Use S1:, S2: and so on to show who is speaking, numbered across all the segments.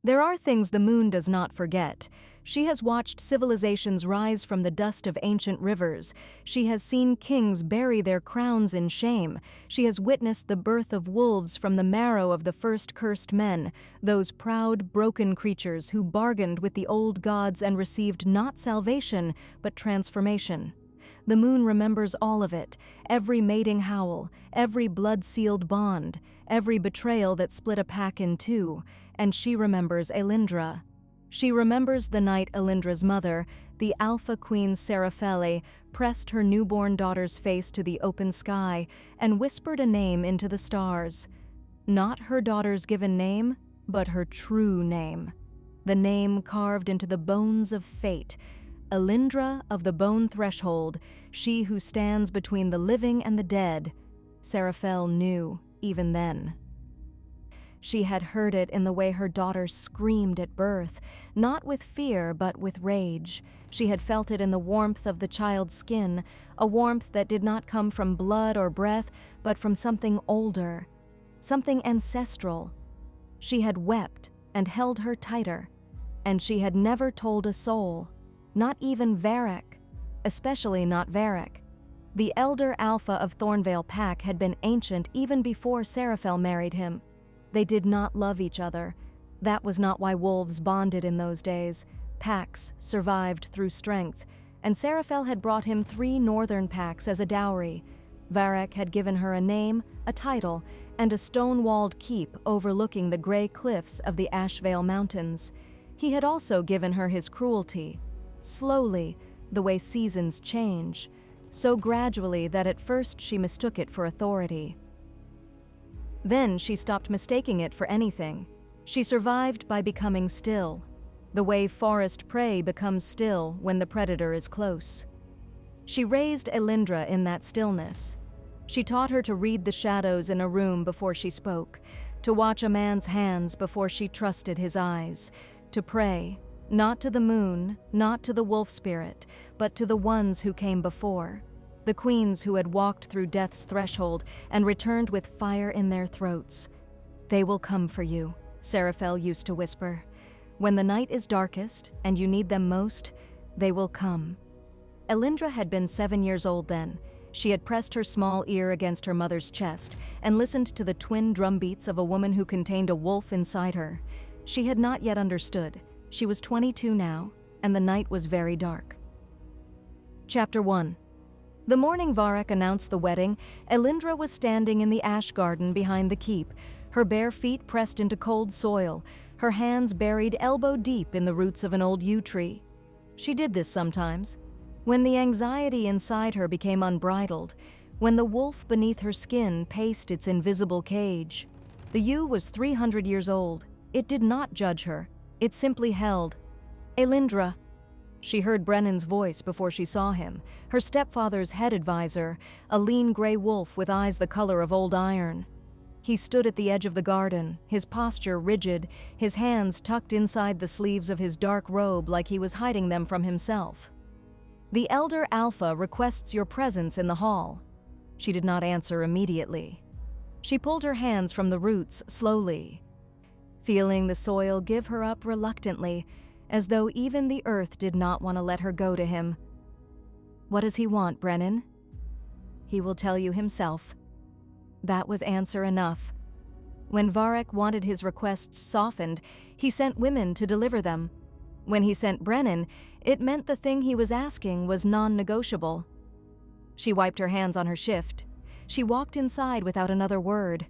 S1: There are things the moon does not forget. She has watched civilizations rise from the dust of ancient rivers. She has seen kings bury their crowns in shame. She has witnessed the birth of wolves from the marrow of the first cursed men, those proud, broken creatures who bargained with the old gods and received not salvation, but transformation. The moon remembers all of it, every mating howl, every blood-sealed bond, every betrayal that split a pack in two, and she remembers Aelindra. She remembers the night Aelindra's mother, the Alpha Queen Seraphele, pressed her newborn daughter's face to the open sky and whispered a name into the stars. Not her daughter's given name, but her true name. The name carved into the bones of fate, Aelindra of the Bone Threshold, she who stands between the living and the dead. Seraphele knew, even then. She had heard it in the way her daughter screamed at birth, not with fear but with rage. She had felt it in the warmth of the child's skin, a warmth that did not come from blood or breath, but from something older, something ancestral. She had wept and held her tighter, and she had never told a soul. Not even Varek, especially not Varek. The elder alpha of Thornvale Pack had been ancient even before Seraphele married him. They did not love each other. That was not why wolves bonded in those days. Packs survived through strength, and Seraphele had brought him 3 northern packs as a dowry. Varek had given her a name, a title, and a stone-walled keep overlooking the gray cliffs of the Ashvale Mountains. He had also given her his cruelty. Slowly, the way seasons change, so gradually that at first she mistook it for authority. Then she stopped mistaking it for anything. She survived by becoming still, the way forest prey becomes still when the predator is close. She raised Aelindra in that stillness. She taught her to read the shadows in a room before she spoke, to watch a man's hands before she trusted his eyes, to pray, not to the moon, not to the wolf spirit, but to the ones who came before, the queens who had walked through death's threshold and returned with fire in their throats. "They will come for you," Seraphele used to whisper. "When the night is darkest and you need them most, they will come." Aelindra had been 7 years old then. She had pressed her small ear against her mother's chest and listened to the twin drumbeats of a woman who contained a wolf inside her. She had not yet understood. She was 22 now, and the night was very dark. Chapter 1. The morning Varek announced the wedding, Aelindra was standing in the ash garden behind the keep, her bare feet pressed into cold soil, her hands buried elbow-deep in the roots of an old yew tree. She did this sometimes. When the anxiety inside her became unbridled, when the wolf beneath her skin paced its invisible cage. The yew was 300 years old. It did not judge her. It simply held. "Aelindra." She heard Brennan's voice before she saw him, her stepfather's head advisor, a lean gray wolf with eyes the color of old iron. He stood at the edge of the garden, his posture rigid, his hands tucked inside the sleeves of his dark robe like he was hiding them from himself. "The elder alpha requests your presence in the hall." She did not answer immediately. She pulled her hands from the roots slowly, feeling the soil give her up reluctantly, as though even the earth did not want to let her go to him. "What does he want, Brennan?" "He will tell you himself." That was answer enough. When Varek wanted his requests softened, he sent women to deliver them. When he sent Brennan, it meant the thing he was asking was non-negotiable. She wiped her hands on her shift. She walked inside without another word.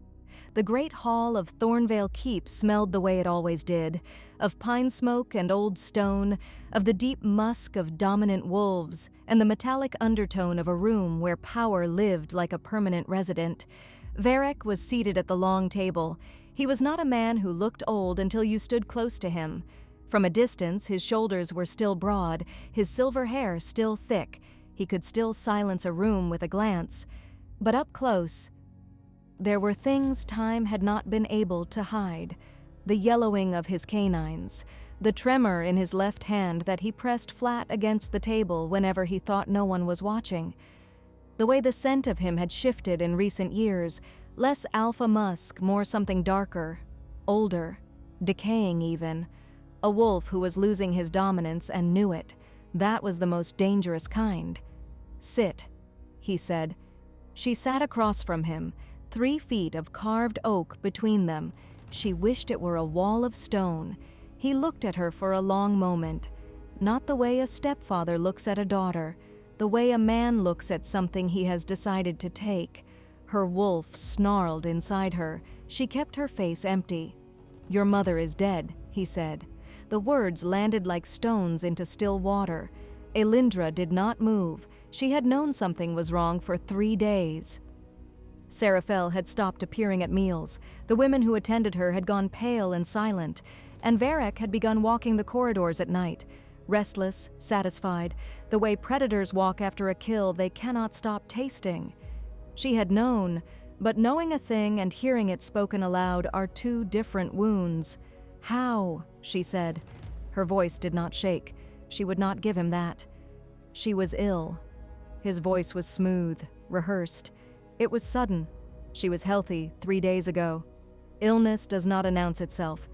S1: The great hall of Thornvale Keep smelled the way it always did, of pine smoke and old stone, of the deep musk of dominant wolves, and the metallic undertone of a room where power lived like a permanent resident. Varek was seated at the long table. He was not a man who looked old until you stood close to him. From a distance, his shoulders were still broad, his silver hair still thick. He could still silence a room with a glance. But up close, there were things time had not been able to hide. The yellowing of his canines, the tremor in his left hand that he pressed flat against the table whenever he thought no one was watching. The way the scent of him had shifted in recent years, less alpha musk, more something darker, older. decaying even. A wolf who was losing his dominance and knew it. That was the most dangerous kind. "Sit," he said. She sat across from him, 3 feet of carved oak between them. She wished it were a wall of stone. He looked at her for a long moment. Not the way a stepfather looks at a daughter, the way a man looks at something he has decided to take. Her wolf snarled inside her. She kept her face empty. "Your mother is dead," he said. The words landed like stones into still water. Aelindra did not move. She had known something was wrong for 3 days. Seraphel had stopped appearing at meals. The women who attended her had gone pale and silent, and Varek had begun walking the corridors at night. Restless, satisfied, the way predators walk after a kill they cannot stop tasting. She had known, but knowing a thing and hearing it spoken aloud are 2 different wounds. "How?" she said. Her voice did not shake. She would not give him that. She was ill. His voice was smooth, rehearsed. It was sudden. She was healthy 3 days ago. Illness does not announce itself.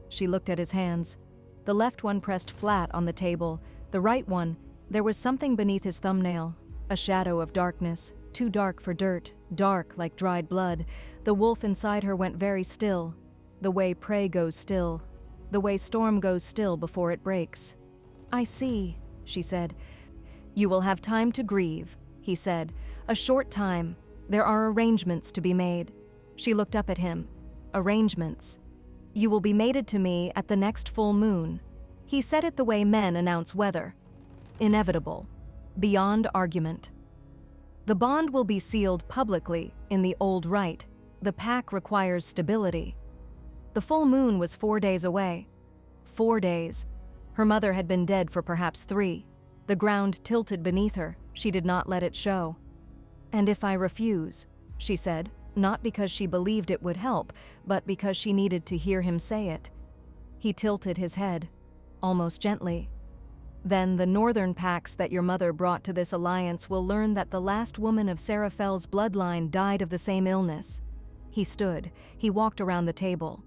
S1: She looked at his hands. The left one pressed flat on the table. The right one, there was something beneath his thumbnail. A shadow of darkness, too dark for dirt, dark like dried blood. The wolf inside her went very still. The way prey goes still. The way storm goes still before it breaks. "I see," she said. "You will have time to grieve," he said. "A short time. There are arrangements to be made." She looked up at him. "Arrangements. You will be mated to me at the next full moon." He said it the way men announce weather. Inevitable. Beyond argument. "The bond will be sealed publicly in the old rite. The pact requires stability." The full moon was 4 days away. 4 days. Her mother had been dead for perhaps 3. The ground tilted beneath her. She did not let it show. "And if I refuse?" she said, not because she believed it would help, but because she needed to hear him say it. He tilted his head, almost gently. "Then the northern pacts that your mother brought to this alliance will learn that the last woman of Seraphel's bloodline died of the same illness." He stood. He walked around the table.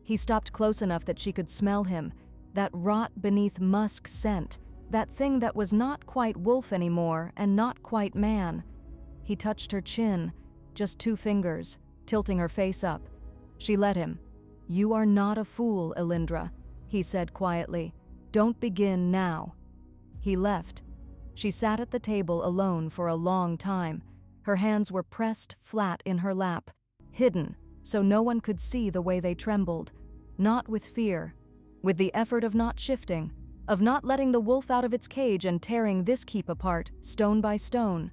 S1: He stopped close enough that she could smell him, that rot beneath musk scent, that thing that was not quite wolf anymore and not quite man. He touched her chin, just 2 fingers, tilting her face up. She let him. "You are not a fool, Aelindra," he said quietly. "Don't begin now." He left. She sat at the table alone for a long time. Her hands were pressed flat in her lap, hidden so no one could see the way they trembled. Not with fear, with the effort of not shifting, of not letting the wolf out of its cage and tearing this keep apart, stone by stone.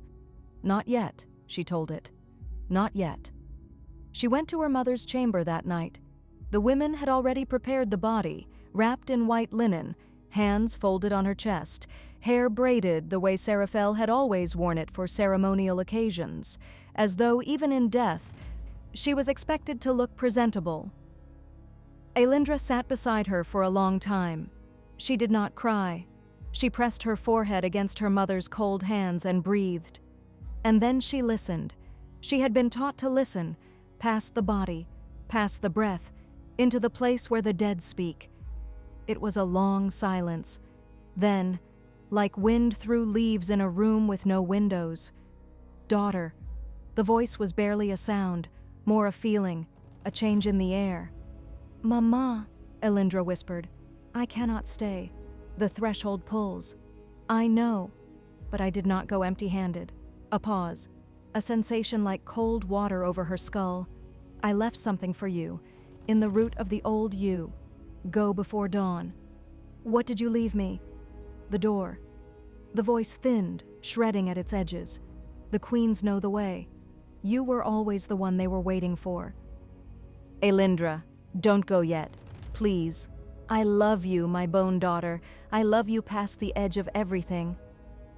S1: "Not yet," she told it. "Not yet." She went to her mother's chamber that night. The women had already prepared the body, wrapped in white linen, hands folded on her chest, hair braided the way Seraphel had always worn it for ceremonial occasions, as though even in death, she was expected to look presentable. Aelindra sat beside her for a long time. She did not cry. She pressed her forehead against her mother's cold hands and breathed. And then she listened. She had been taught to listen, past the body, past the breath, into the place where the dead speak. It was a long silence. Then, like wind through leaves in a room with no windows. "Daughter." The voice was barely a sound, more a feeling, a change in the air. "Mama," Aelindra whispered. "I cannot stay. The threshold pulls. I know." But I did not go empty-handed. A pause. A sensation like cold water over her skull. "I left something for you, in the root of the old you. Go before dawn." "What did you leave me?" "The door." The voice thinned, shredding at its edges. "The queens know the way. You were always the one they were waiting for." "Aelindra, don't go yet. Please. I love you, my bone daughter. I love you past the edge of everything."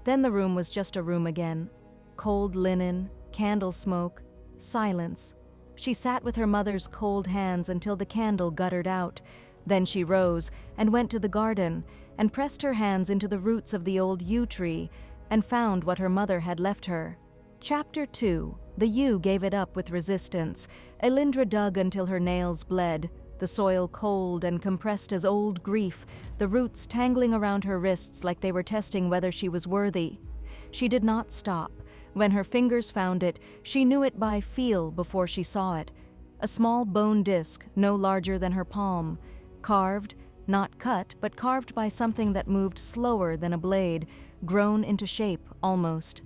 S1: Then the room was just a room again. Cold linen, candle smoke, silence. She sat with her mother's cold hands until the candle guttered out. Then she rose and went to the garden and pressed her hands into the roots of the old yew tree and found what her mother had left her. Chapter 2. The yew gave it up with resistance. Aelindra dug until her nails bled. the soil cold and compressed as old grief, the roots tangling around her wrists like they were testing whether she was worthy. She did not stop. When her fingers found it, she knew it by feel before she saw it. A small bone disc, no larger than her palm, carved, not cut, but carved by something that moved slower than a blade, grown into shape, almost.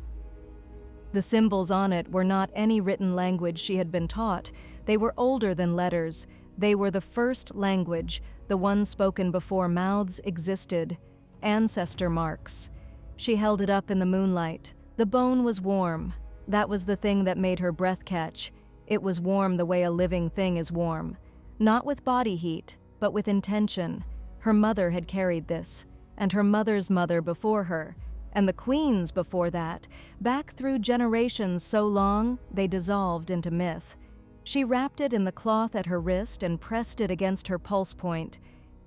S1: The symbols on it were not any written language she had been taught. They were older than letters. They were the first language, the one spoken before mouths existed. Ancestor marks. She held it up in the moonlight. The bone was warm. That was the thing that made her breath catch. It was warm the way a living thing is warm. Not with body heat, but with intention. Her mother had carried this, and her mother's mother before her, and the queens before that, back through generations so long they dissolved into myth. She wrapped it in the cloth at her wrist and pressed it against her pulse point.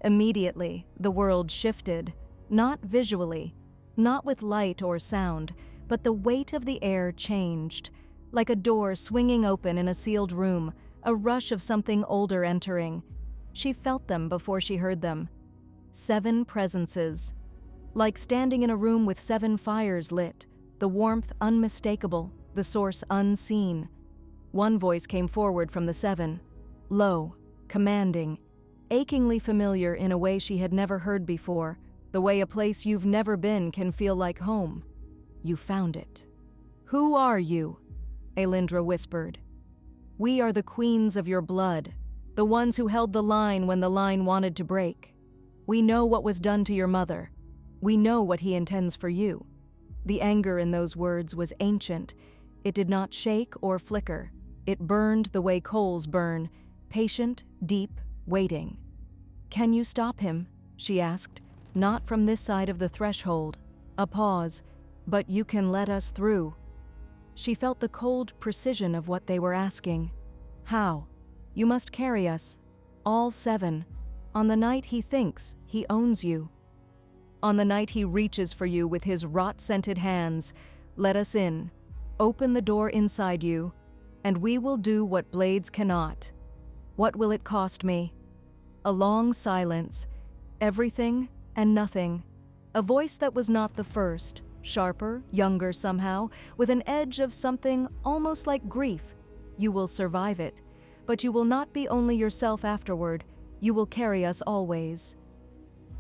S1: Immediately, the world shifted, not visually, not with light or sound, but the weight of the air changed. Like a door swinging open in a sealed room, a rush of something older entering. She felt them before she heard them. 7 presences. Like standing in a room with 7 fires lit, the warmth unmistakable, the source unseen. One voice came forward from the 7, low, commanding, achingly familiar in a way she had never heard before, the way a place you've never been can feel like home. You found it. Who are you? Aelindra whispered. We are the queens of your blood, the ones who held the line when the line wanted to break. We know what was done to your mother. We know what he intends for you. The anger in those words was ancient. It did not shake or flicker. It burned the way coals burn, patient, deep, waiting. Can you stop him? She asked. Not from this side of the threshold. A pause. But you can let us through. She felt the cold precision of what they were asking. How? You must carry us. All 7. On the night he thinks he owns you. On the night he reaches for you with his rot-scented hands, let us in. Open the door inside you, and we will do what blades cannot. What will it cost me? A long silence. Everything and nothing. A voice that was not the first. Sharper, younger somehow, with an edge of something almost like grief. You will survive it, but you will not be only yourself afterward. You will carry us always.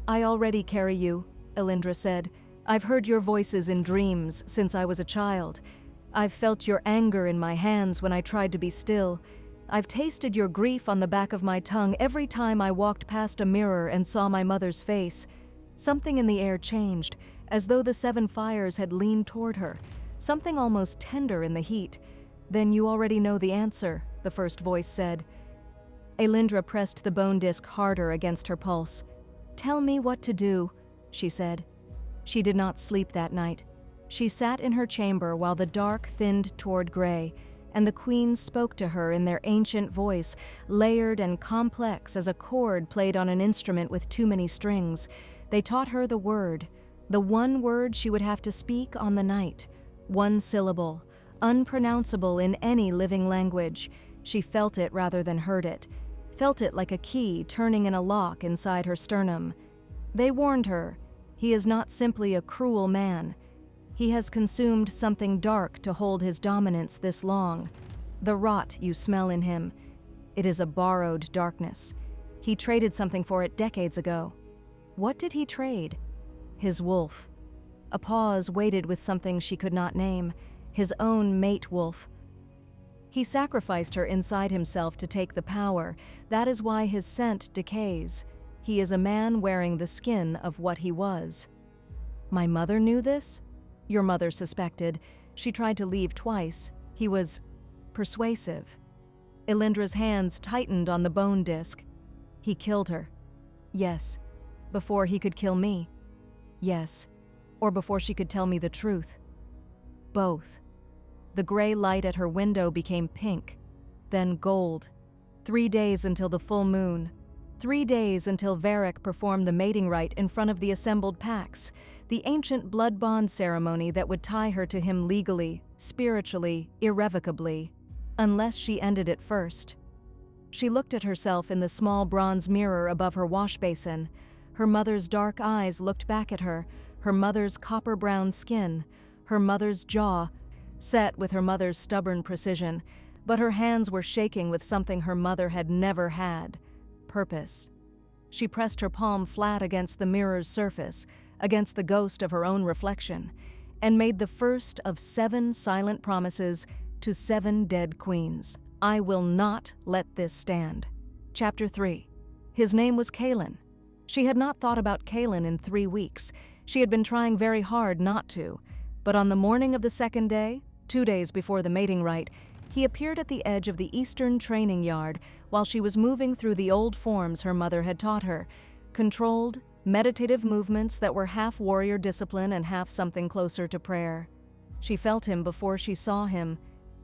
S1: I already carry you, Aelindra said. I've heard your voices in dreams since I was a child. I've felt your anger in my hands when I tried to be still. I've tasted your grief on the back of my tongue every time I walked past a mirror and saw my mother's face. Something in the air changed, as though the 7 fires had leaned toward her, something almost tender in the heat. Then you already know the answer, the first voice said. Aelindra pressed the bone disc harder against her pulse. Tell me what to do, she said. She did not sleep that night. She sat in her chamber while the dark thinned toward gray, and the queens spoke to her in their ancient voice, layered and complex as a chord played on an instrument with too many strings. They taught her the word, the one word she would have to speak on the night, 1 syllable, unpronounceable in any living language. She felt it rather than heard it, felt it like a key turning in a lock inside her sternum. They warned her, he is not simply a cruel man. He has consumed something dark to hold his dominance this long. The rot you smell in him. It is a borrowed darkness. He traded something for it decades ago. What did he trade? His wolf. A pause waited with something she could not name, his own mate wolf. He sacrificed her inside himself to take the power. That is why his scent decays. He is a man wearing the skin of what he was. My mother knew this? Your mother suspected. She tried to leave twice. He was persuasive. Aelindra's hands tightened on the bone disc. He killed her. Yes. Before he could kill me. Yes. Or before she could tell me the truth. Both. The gray light at her window became pink, then gold. 3 days until the full moon. 3 days until Varek performed the mating rite in front of the assembled packs, the ancient blood bond ceremony that would tie her to him legally, spiritually, irrevocably, unless she ended it first. She looked at herself in the small bronze mirror above her wash basin. Her mother's dark eyes looked back at her, her mother's copper-brown skin, her mother's jaw, set with her mother's stubborn precision, but her hands were shaking with something her mother had never had: purpose. She pressed her palm flat against the mirror's surface, against the ghost of her own reflection, and made the first of 7 silent promises to 7 dead queens. I will not let this stand. Chapter 3. His name was Kaelin. She had not thought about Kaelin in 3 weeks. She had been trying very hard not to. But on the morning of the 2nd day, 2 days before the mating rite, he appeared at the edge of the eastern training yard while she was moving through the old forms her mother had taught her, controlled, meditative movements that were half warrior discipline and half something closer to prayer. She felt him before she saw him.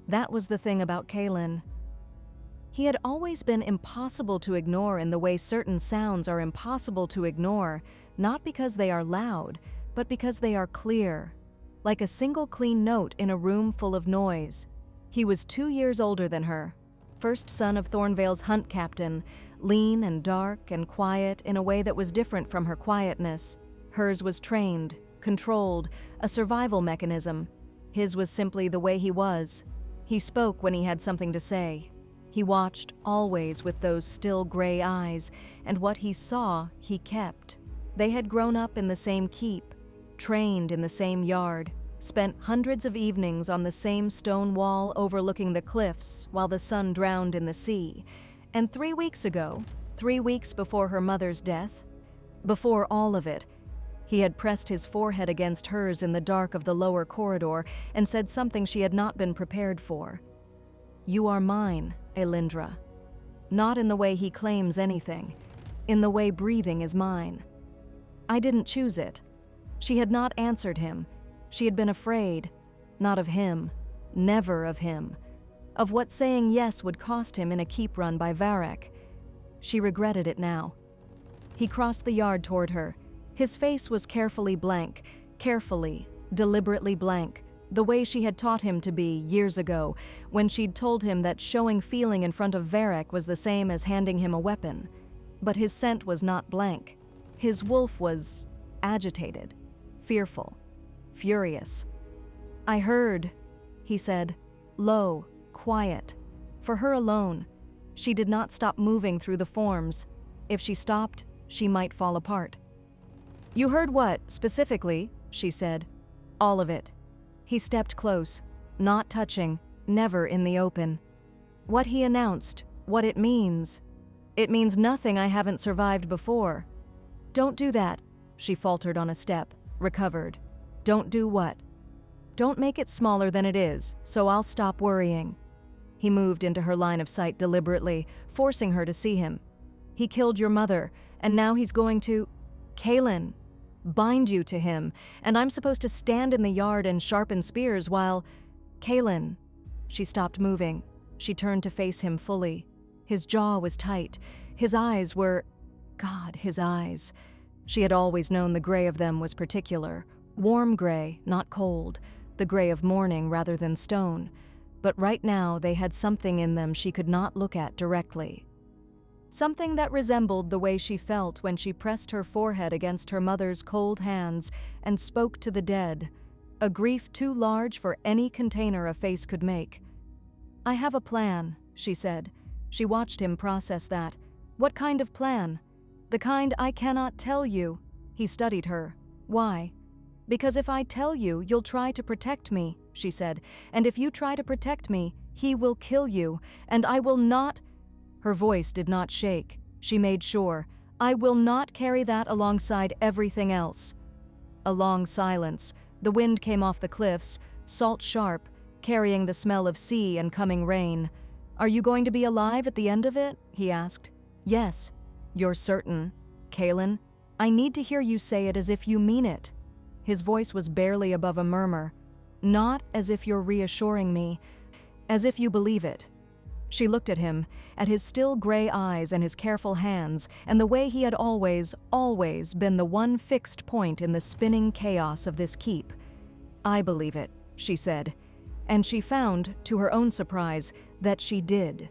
S1: That was the thing about Kaelin. He had always been impossible to ignore in the way certain sounds are impossible to ignore, not because they are loud, but because they are clear, like a single clean note in a room full of noise. He was 2 years older than her, first son of Thornvale's hunt captain, lean and dark and quiet in a way that was different from her quietness. Hers was trained, controlled, a survival mechanism. His was simply the way he was. He spoke when he had something to say. He watched always with those still gray eyes, and what he saw, he kept. They had grown up in the same keep, trained in the same yard, spent hundreds of evenings on the same stone wall overlooking the cliffs while the sun drowned in the sea. And 3 weeks ago, 3 weeks before her mother's death, before all of it, he had pressed his forehead against hers in the dark of the lower corridor and said something she had not been prepared for. You are mine, Aelindra. Not in the way he claims anything, in the way breathing is mine. I didn't choose it. She had not answered him. She had been afraid, not of him, never of him, of what saying yes would cost him in a keep run by Varek. She regretted it now. He crossed the yard toward her. His face was carefully blank, carefully, deliberately blank, the way she had taught him to be years ago, when she'd told him that showing feeling in front of Varek was the same as handing him a weapon. But his scent was not blank. His wolf was agitated, fearful, furious. I heard, he said, low, quiet. For her alone, she did not stop moving through the forms. If she stopped, she might fall apart. You heard what, specifically? She said. All of it. He stepped close, not touching, never in the open. What he announced, what it means. It means nothing I haven't survived before. Don't do that, she faltered on a step, recovered. Don't do what? Don't make it smaller than it is, so I'll stop worrying. He moved into her line of sight deliberately, forcing her to see him. He killed your mother, and now he's going to... Kaelin. Bind you to him, and I'm supposed to stand in the yard and sharpen spears while... Kaelin. She stopped moving. She turned to face him fully. His jaw was tight. His eyes were... God, his eyes. She had always known the gray of them was particular. Warm gray, not cold. The gray of morning rather than stone. But right now they had something in them she could not look at directly. Something that resembled the way she felt when she pressed her forehead against her mother's cold hands and spoke to the dead, a grief too large for any container a face could make. I have a plan, she said. She watched him process that. What kind of plan? The kind I cannot tell you. He studied her. Why? Because if I tell you, you'll try to protect me, she said. And if you try to protect me, he will kill you, and I will not... Her voice did not shake. She made sure. I will not carry that alongside everything else. A long silence. The wind came off the cliffs, salt sharp, carrying the smell of sea and coming rain. Are you going to be alive at the end of it? He asked. Yes. You're certain. Kaelin, I need to hear you say it as if you mean it. His voice was barely above a murmur. Not as if you're reassuring me, as if you believe it. She looked at him, at his still gray eyes and his careful hands, and the way he had always been the one fixed point in the spinning chaos of this keep. I believe it, she said, and she found, to her own surprise, that she did.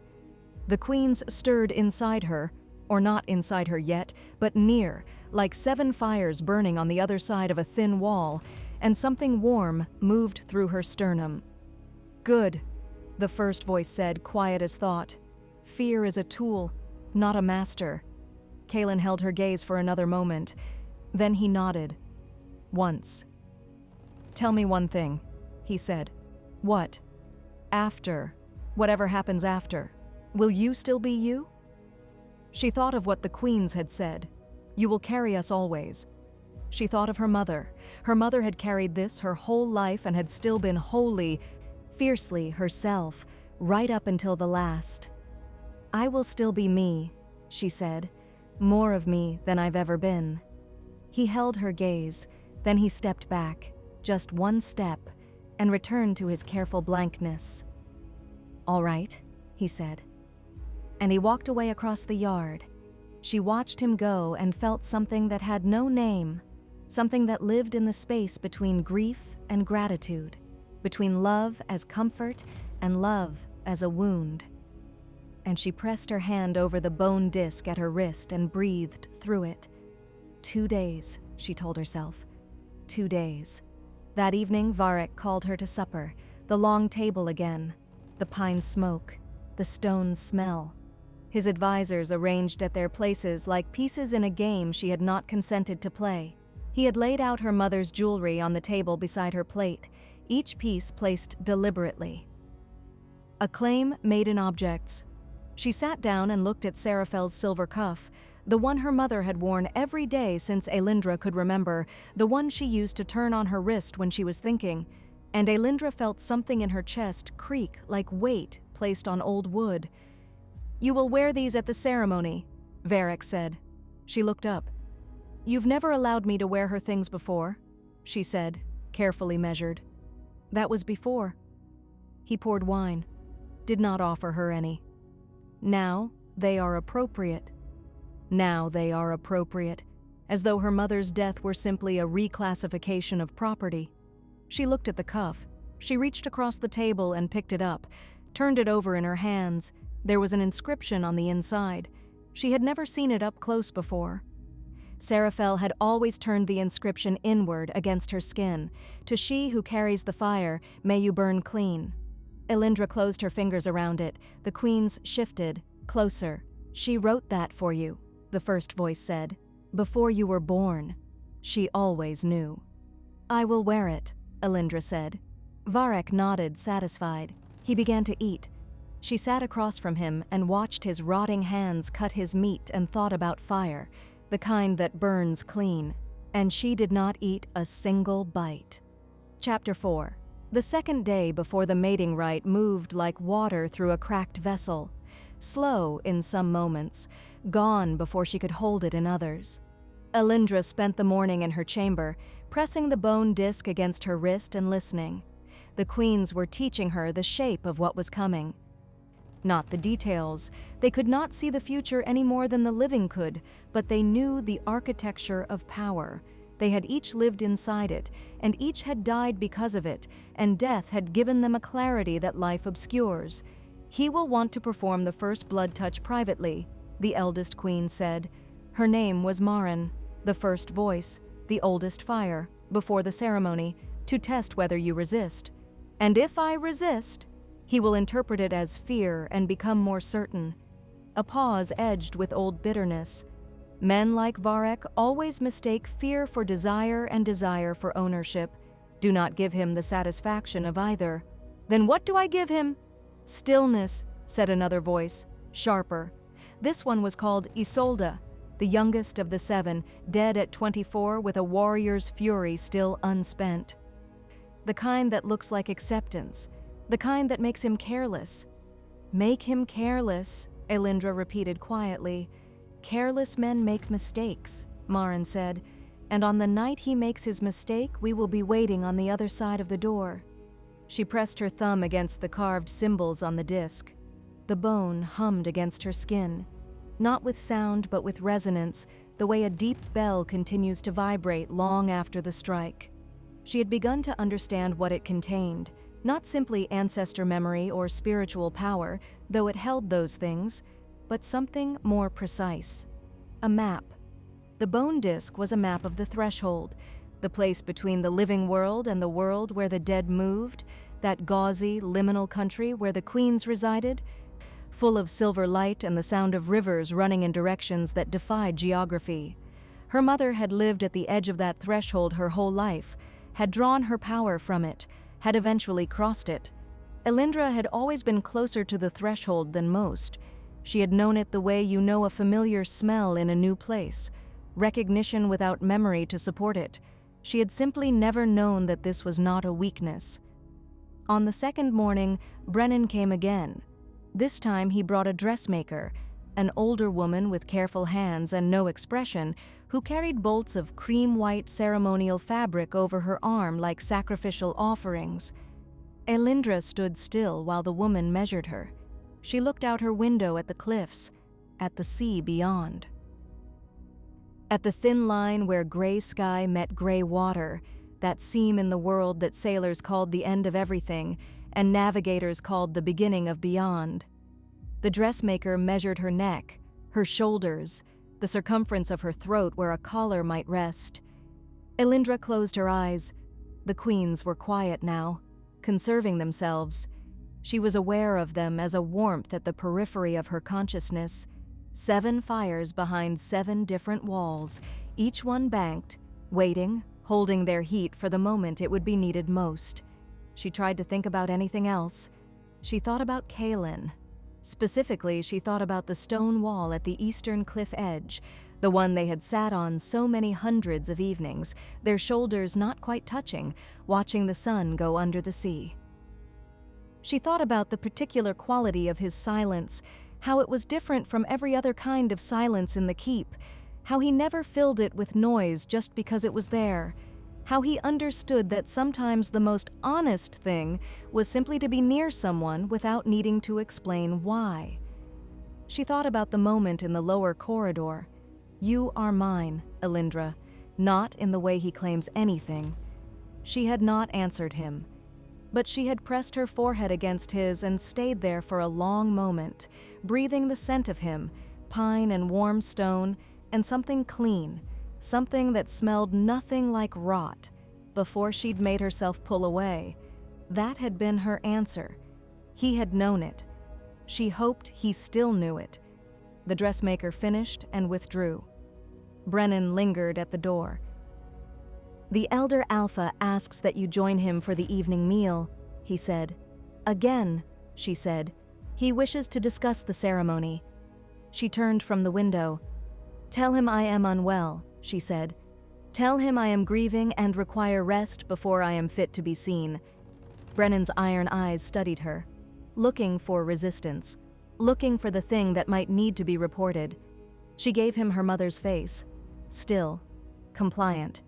S1: The queens stirred inside her, or not inside her yet, but near, like 7 fires burning on the other side of a thin wall, and something warm moved through her sternum. "Good," the first voice said, quiet as thought. "Fear is a tool, not a master." Kaelin held her gaze for another moment. Then he nodded. Once. "Tell me one thing," he said. "What? After. Whatever happens after. Will you still be you?" She thought of what the queens had said. "You will carry us always." She thought of her mother. Her mother had carried this her whole life and had still been wholly, fiercely herself, right up until the last. "I will still be me," she said. "More of me than I've ever been." He held her gaze, then he stepped back, just one step, and returned to his careful blankness. "All right," he said. And he walked away across the yard. She watched him go and felt something that had no name, something that lived in the space between grief and gratitude, between love as comfort and love as a wound. And she pressed her hand over the bone disc at her wrist and breathed through it. 2 days, she told herself. 2 days. That evening, Varek called her to supper, the long table again, the pine smoke, the stone smell. His advisors arranged at their places like pieces in a game she had not consented to play. He had laid out her mother's jewelry on the table beside her plate, each piece placed deliberately. Acclaim made in objects. She sat down and looked at Seraphel's silver cuff, the one her mother had worn every day since Aelindra could remember, the one she used to turn on her wrist when she was thinking, and Aelindra felt something in her chest creak like weight placed on old wood. "You will wear these at the ceremony," Varek said. She looked up. "You've never allowed me to wear her things before," she said, carefully measured. "That was before." He poured wine, did not offer her any. "Now they are appropriate. Now they are appropriate," as though her mother's death were simply a reclassification of property. She looked at the cuff. She reached across the table and picked it up, turned it over in her hands. There was an inscription on the inside. She had never seen it up close before. Seraphel had always turned the inscription inward against her skin. "To she who carries the fire, may you burn clean." Aelindra closed her fingers around it. The queens shifted, closer. "She wrote that for you," the first voice said. "Before you were born. She always knew." "I will wear it," Aelindra said. Varek nodded, satisfied. He began to eat. She sat across from him and watched his rotting hands cut his meat and thought about fire, the kind that burns clean. And she did not eat a single bite. Chapter 4. The second day before the mating rite moved like water through a cracked vessel, slow in some moments, gone before she could hold it in others. Aelindra spent the morning in her chamber, pressing the bone disc against her wrist and listening. The queens were teaching her the shape of what was coming. Not the details. They could not see the future any more than the living could, but they knew the architecture of power. They had each lived inside it, and each had died because of it, and death had given them a clarity that life obscures. "He will want to perform the first blood touch privately," the eldest queen said. Her name was Marin, the first voice, the oldest fire, before the ceremony, to test whether you resist. "And if I resist," he will interpret it as fear and become more certain. A pause edged with old bitterness. Men like Varek always mistake fear for desire and desire for ownership. Do not give him the satisfaction of either. "Then what do I give him?" "Stillness," said another voice, sharper. This one was called Isolde, the youngest of the 7, dead at 24 with a warrior's fury still unspent. "The kind that looks like acceptance. The kind that makes him careless." "Make him careless," Aelindra repeated quietly. "Careless men make mistakes," Marin said, "and on the night he makes his mistake, we will be waiting on the other side of the door." She pressed her thumb against the carved symbols on the disc. The bone hummed against her skin, not with sound but with resonance, the way a deep bell continues to vibrate long after the strike. She had begun to understand what it contained, Not simply ancestor memory or spiritual power, though it held those things, but something more precise. A map. The bone disc was a map of the threshold, the place between the living world and the world where the dead moved, that gauzy, liminal country where the queens resided, full of silver light and the sound of rivers running in directions that defied geography. Her mother had lived at the edge of that threshold her whole life, had drawn her power from it, had eventually crossed it. Aelindra had always been closer to the threshold than most. She had known it the way you know a familiar smell in a new place, recognition without memory to support it. She had simply never known that this was not a weakness. On the second morning, Brennan came again. This time he brought a dressmaker, an older woman with careful hands and no expression, who carried bolts of cream-white ceremonial fabric over her arm like sacrificial offerings. Aelindra stood still while the woman measured her. She looked out her window at the cliffs, at the sea beyond. At the thin line where gray sky met gray water, that seam in the world that sailors called the end of everything and navigators called the beginning of beyond. The dressmaker measured her neck, her shoulders, the circumference of her throat where a collar might rest. Aelindra closed her eyes. The queens were quiet now, conserving themselves. She was aware of them as a warmth at the periphery of her consciousness. 7 fires behind 7 different walls, each one banked, waiting, holding their heat for the moment it would be needed most. She tried to think about anything else. She thought about Kaelin. Specifically, she thought about the stone wall at the eastern cliff edge, the one they had sat on so many hundreds of evenings, their shoulders not quite touching, watching the sun go under the sea. She thought about the particular quality of his silence, how it was different from every other kind of silence in the keep, how he never filled it with noise just because it was there, how he understood that sometimes the most honest thing was simply to be near someone without needing to explain why. She thought about the moment in the lower corridor. "You are mine, Aelindra," not in the way he claims anything. She had not answered him, but she had pressed her forehead against his and stayed there for a long moment, breathing the scent of him, pine and warm stone, and something clean, something that smelled nothing like rot, before she'd made herself pull away. That had been her answer. He had known it. She hoped he still knew it. The dressmaker finished and withdrew. Brennan lingered at the door. "The elder Alpha asks that you join him for the evening meal," he said. "Again," she said. "He wishes to discuss the ceremony." She turned from the window. "Tell him I am unwell," she said. "Tell him I am grieving and require rest before I am fit to be seen." Brennan's iron eyes studied her, looking for resistance, looking for the thing that might need to be reported. She gave him her mother's face, still, compliant.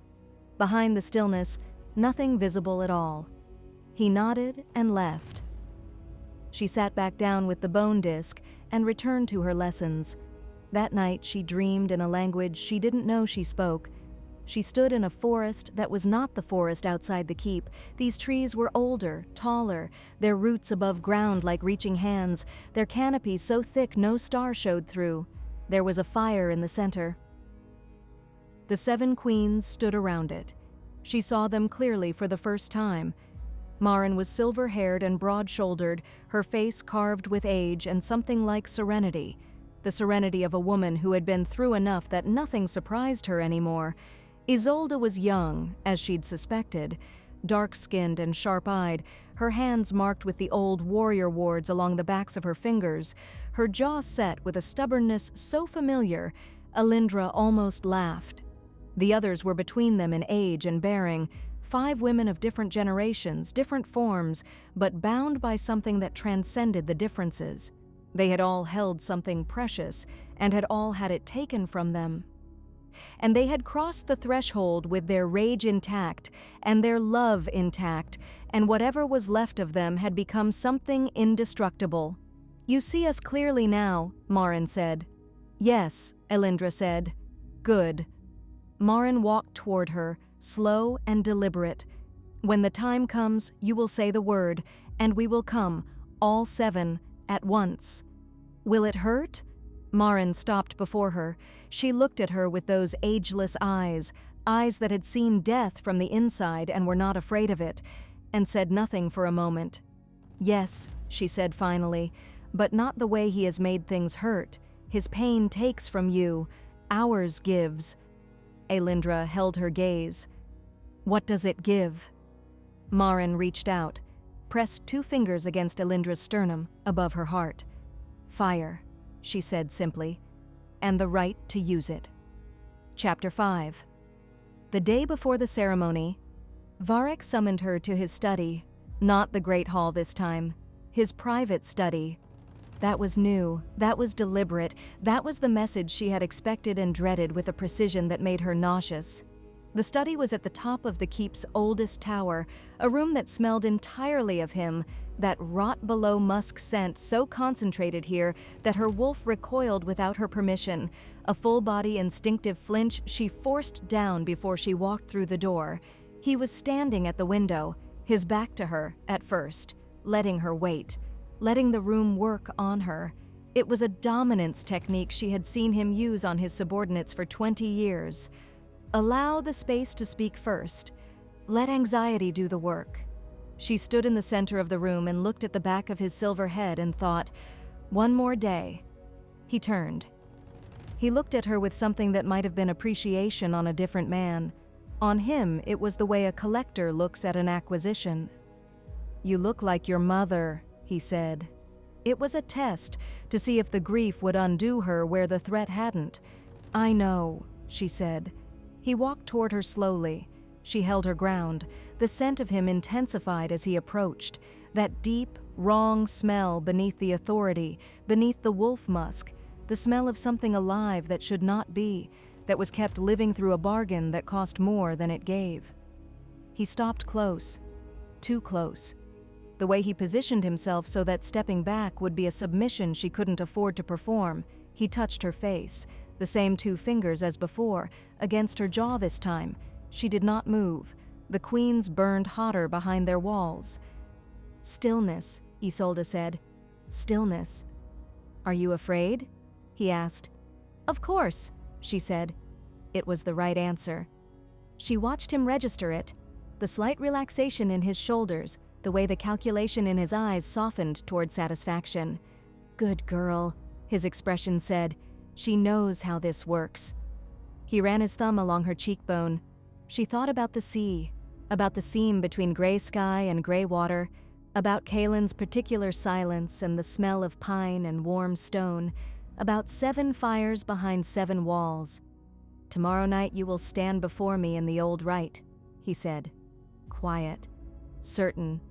S1: Behind the stillness, nothing visible at all. He nodded and left. She sat back down with the bone disc and returned to her lessons. That night she dreamed in a language she didn't know she spoke. She stood in a forest that was not the forest outside the keep. These trees were older, taller, their roots above ground like reaching hands, their canopy so thick no star showed through. There was a fire in the center. The 7 queens stood around it. She saw them clearly for the first time. Marin was silver-haired and broad-shouldered, her face carved with age and something like serenity. The serenity of a woman who had been through enough that nothing surprised her anymore. Isolde was young, as she'd suspected, dark-skinned and sharp-eyed, her hands marked with the old warrior wards along the backs of her fingers, her jaw set with a stubbornness so familiar, Aelindra almost laughed. The others were between them in age and bearing, 5 women of different generations, different forms, but bound by something that transcended the differences. They had all held something precious and had all had it taken from them. And they had crossed the threshold with their rage intact and their love intact, and whatever was left of them had become something indestructible. "You see us clearly now," Marin said. "Yes," Aelindra said. "Good." Marin walked toward her, slow and deliberate. When the time comes, you will say the word, and we will come, all 7, at once. Will it hurt? Maren stopped before her. She looked at her with those ageless eyes, eyes that had seen death from the inside and were not afraid of it, and said nothing for a moment. Yes, she said finally, but not the way he has made things hurt. His pain takes from you, ours gives. Aelindra held her gaze. What does it give? Maren reached out, pressed 2 fingers against Aelindra's sternum, above her heart. Fire, she said simply, and the right to use it. Chapter 5. The day before the ceremony, Varek summoned her to his study, not the Great Hall this time, his private study. That was new, that was deliberate, that was the message she had expected and dreaded with a precision that made her nauseous. The study was at the top of the keep's oldest tower, a room that smelled entirely of him, that rot-below musk scent so concentrated here that her wolf recoiled without her permission, a full-body instinctive flinch she forced down before she walked through the door. He was standing at the window, his back to her, at first, letting her wait, letting the room work on her. It was a dominance technique she had seen him use on his subordinates for 20 years. Allow the space to speak first. Let anxiety do the work. She stood in the center of the room and looked at the back of his silver head and thought, one more day. He turned. He looked at her with something that might have been appreciation on a different man. On him, it was the way a collector looks at an acquisition. You look like your mother, he said. It was a test to see if the grief would undo her where the threat hadn't. I know, she said. He walked toward her slowly. She held her ground. The scent of him intensified as he approached. That deep, wrong smell beneath the authority, beneath the wolf musk. The smell of something alive that should not be, that was kept living through a bargain that cost more than it gave. He stopped close. Too close. The way he positioned himself so that stepping back would be a submission she couldn't afford to perform. He touched her face. The same 2 fingers as before, against her jaw this time. She did not move. The queens burned hotter behind their walls. Stillness, Isolde said. Stillness. Are you afraid? He asked. Of course, she said. It was the right answer. She watched him register it. The slight relaxation in his shoulders, the way the calculation in his eyes softened toward satisfaction. Good girl, his expression said. She knows how this works. He ran his thumb along her cheekbone. She thought about the sea, about the seam between gray sky and gray water, about Kaelin's particular silence and the smell of pine and warm stone, about 7 fires behind 7 walls. Tomorrow night you will stand before me in the old rite, he said. Quiet, certain,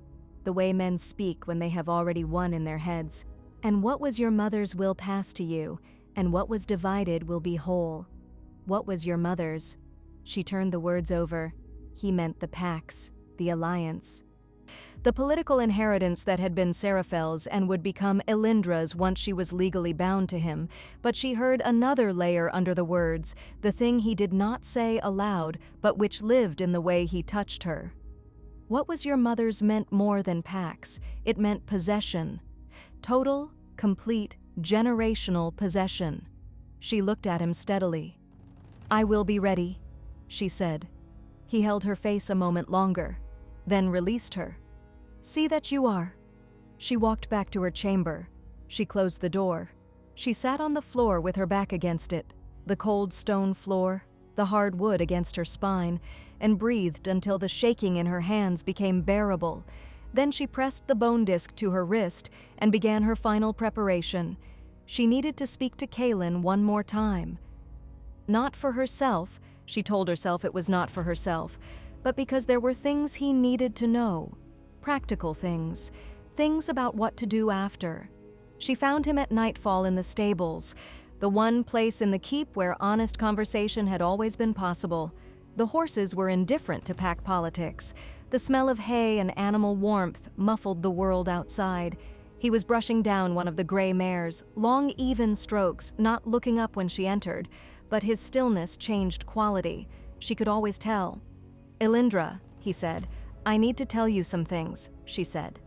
S1: the way men speak when they have already won in their heads. And what was your mother's will pass to you, and what was divided will be whole. What was your mother's? She turned the words over. He meant the Pax, the alliance. The political inheritance that had been Seraphel's and would become Aelindra's once she was legally bound to him, but she heard another layer under the words, the thing he did not say aloud, but which lived in the way he touched her. What was your mother's meant more than Pax. It meant possession. Total, complete, generational possession. She looked at him steadily. I will be ready, she said. He held her face a moment longer, then released her. See that you are. She walked back to her chamber. She closed the door. She sat on the floor with her back against it, the cold stone floor, the hard wood against her spine, and breathed until the shaking in her hands became bearable. Then she pressed the bone disc to her wrist and began her final preparation. She needed to speak to Kaelin one more time. Not for herself, she told herself it was not for herself, but because there were things he needed to know. Practical things. Things about what to do after. She found him at nightfall in the stables, the one place in the keep where honest conversation had always been possible. The horses were indifferent to pack politics. The smell of hay and animal warmth muffled the world outside. He was brushing down one of the gray mares, long even strokes, not looking up when she entered, but his stillness changed quality. She could always tell. Aelindra, he said, "I need to tell you some things," she said.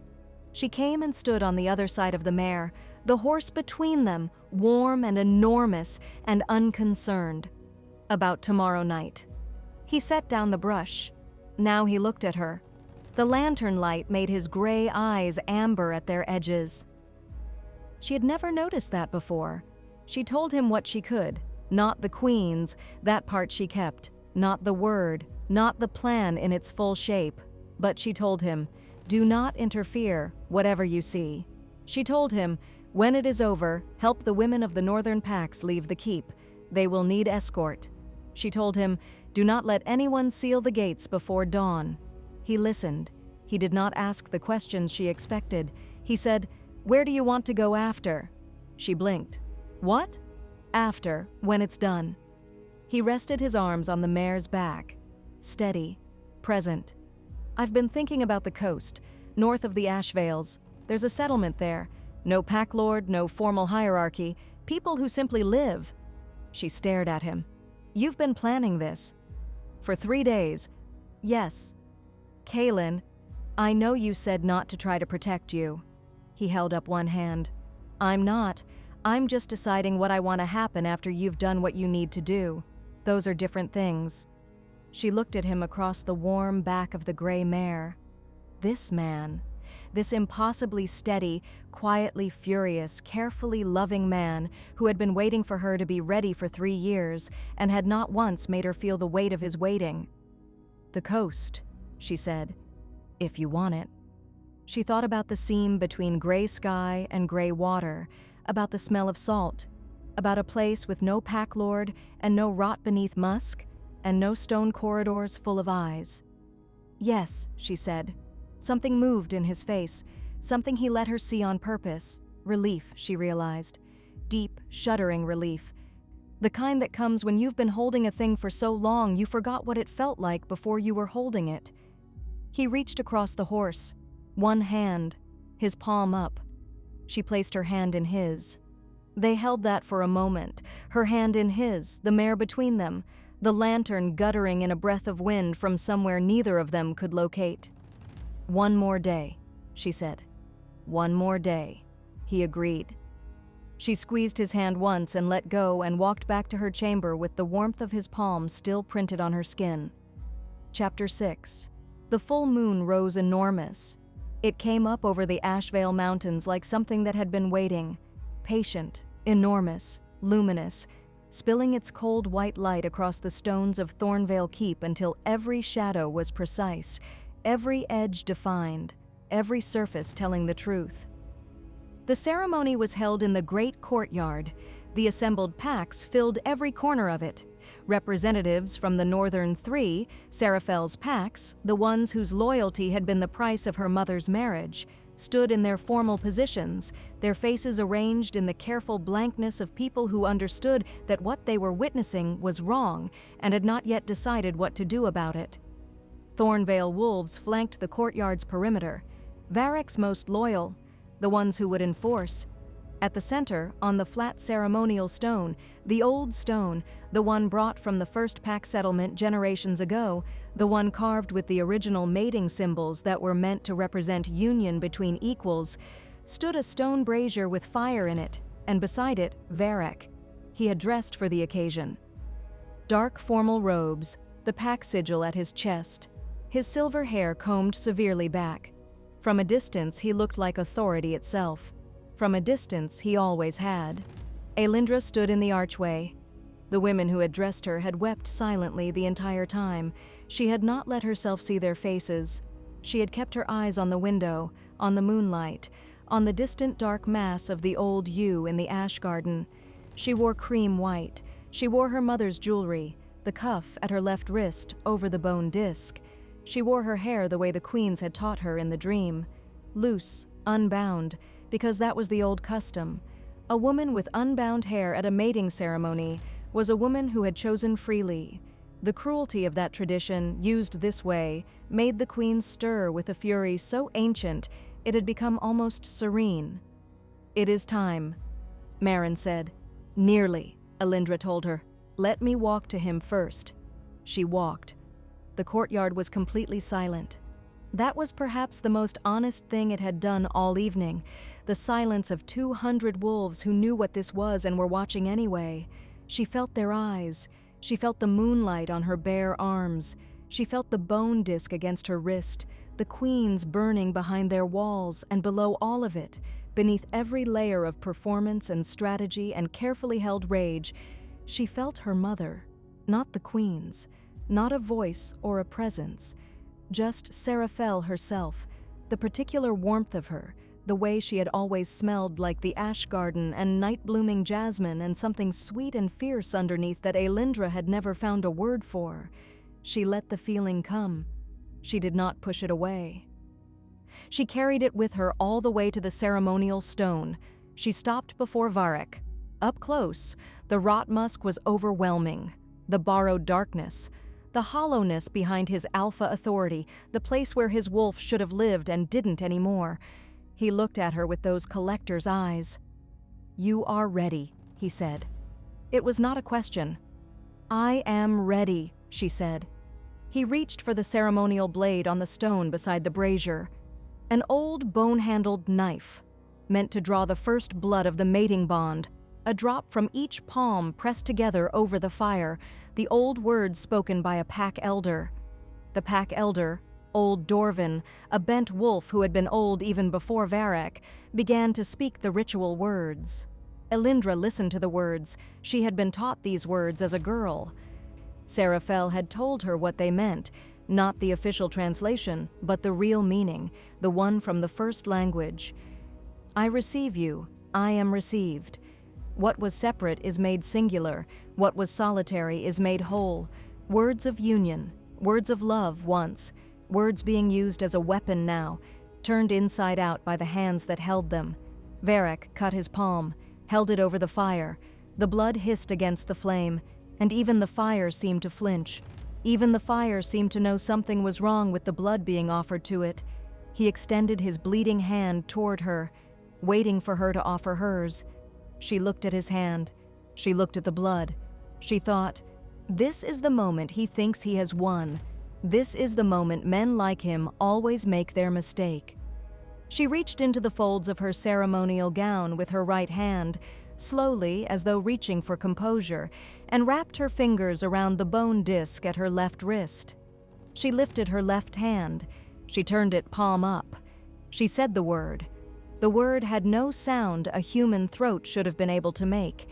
S1: She came and stood on the other side of the mare, the horse between them, warm and enormous and unconcerned. "About tomorrow night." He set down the brush. Now he looked at her. The lantern light made his gray eyes amber at their edges. She had never noticed that before. She told him what she could, not the Queen's, that part she kept, not the word, not the plan in its full shape. But she told him, "Do not interfere, whatever you see." She told him, "When it is over, help the women of the northern packs leave the keep. They will need escort." She told him, "Do not let anyone seal the gates before dawn." He listened. He did not ask the questions she expected. He said, "Where do you want to go after?" She blinked. "What?" "After, when it's done." He rested his arms on the mare's back. Steady, present. "I've been thinking about the coast, north of the ash veils. There's a settlement there. No pack lord, no formal hierarchy, people who simply live." She stared at him. "You've been planning this?" "For 3 days." "Yes." "Kaelin, I know you said not to try to protect you." He held up one hand. "I'm not. I'm just deciding what I want to happen after you've done what you need to do. Those are different things." She looked at him across the warm back of the gray mare. This man, this impossibly steady, quietly furious, carefully loving man who had been waiting for her to be ready for 3 years and had not once made her feel the weight of his waiting. "The coast," she said, "if you want it." She thought about the seam between gray sky and gray water, about the smell of salt, about a place with no pack lord and no rot beneath musk, and no stone corridors full of eyes. "Yes," she said. Something moved in his face, something he let her see on purpose. Relief, she realized. Deep, shuddering relief. The kind that comes when you've been holding a thing for so long you forgot what it felt like before you were holding it. He reached across the horse, one hand, his palm up. She placed her hand in his. They held that for a moment, her hand in his, the mare between them, the lantern guttering in a breath of wind from somewhere neither of them could locate. "One more day," she said. "One more day," he agreed. She squeezed his hand once and let go and walked back to her chamber with the warmth of his palm still printed on her skin. Chapter 6. The full moon rose enormous. It came up over the Ashvale Mountains like something that had been waiting, patient, enormous, luminous, spilling its cold white light across the stones of Thornvale Keep until every shadow was precise, every edge defined, every surface telling the truth. The ceremony was held in the great courtyard. The assembled packs filled every corner of it. Representatives from the Northern Three, Seraphel's packs, the ones whose loyalty had been the price of her mother's marriage, stood in their formal positions, their faces arranged in the careful blankness of people who understood that what they were witnessing was wrong and had not yet decided what to do about it. Thornvale wolves flanked the courtyard's perimeter, Varek's most loyal, the ones who would enforce. At the center, on the flat ceremonial stone, the old stone, the one brought from the first pack settlement generations ago, the one carved with the original mating symbols that were meant to represent union between equals, stood a stone brazier with fire in it, and beside it, Varek. He had dressed for the occasion. Dark formal robes, the pack sigil at his chest, his silver hair combed severely back. From a distance, he looked like authority itself. From a distance, he always had. Aelindra stood in the archway. The women who had dressed her had wept silently the entire time. She had not let herself see their faces. She had kept her eyes on the window, on the moonlight, on the distant dark mass of the old yew in the ash garden. She wore cream white. She wore her mother's jewelry, the cuff at her left wrist over the bone disc. She wore her hair the way the queens had taught her in the dream, loose, unbound, because that was the old custom. A woman with unbound hair at a mating ceremony was a woman who had chosen freely. The cruelty of that tradition, used this way, made the queens stir with a fury so ancient it had become almost serene. "It is time," Marin said. "Nearly," Aelindra told her. "Let me walk to him first." She walked. The courtyard was completely silent. That was perhaps the most honest thing it had done all evening, the silence of 200 wolves who knew what this was and were watching anyway. She felt their eyes. She felt the moonlight on her bare arms. She felt the bone disc against her wrist, the queens burning behind their walls, and below all of it, beneath every layer of performance and strategy and carefully held rage, she felt her mother, not the queens, not a voice or a presence, just Seraphel herself, the particular warmth of her, the way she had always smelled like the ash garden and night-blooming jasmine and something sweet and fierce underneath that Aelindra had never found a word for. She let the feeling come. She did not push it away. She carried it with her all the way to the ceremonial stone. She stopped before Varek. Up close, the rot musk was overwhelming. The borrowed darkness, the hollowness behind his alpha authority, the place where his wolf should have lived and didn't anymore. He looked at her with those collector's eyes. "You are ready," he said. It was not a question. "I am ready," she said. He reached for the ceremonial blade on the stone beside the brazier. An old bone-handled knife, meant to draw the first blood of the mating bond, a drop from each palm pressed together over the fire, the old words spoken by a pack elder. The pack elder, old Dorvin, a bent wolf who had been old even before Varek, began to speak the ritual words. Aelindra listened to the words. She had been taught these words as a girl. Seraphel had told her what they meant, not the official translation, but the real meaning, the one from the first language. "I receive you, I am received. What was separate is made singular, what was solitary is made whole. Words of union, words of love once, words being used as a weapon now, turned inside out by the hands that held them." Varek cut his palm, held it over the fire. The blood hissed against the flame, and even the fire seemed to flinch. Even the fire seemed to know something was wrong with the blood being offered to it. He extended his bleeding hand toward her, waiting for her to offer hers. She looked at his hand. She looked at the blood. She thought, "This is the moment he thinks he has won. This is the moment men like him always make their mistake." She reached into the folds of her ceremonial gown with her right hand, slowly as though reaching for composure, and wrapped her fingers around the bone disc at her left wrist. She lifted her left hand. She turned it palm up. She said the word. The word had no sound a human throat should have been able to make.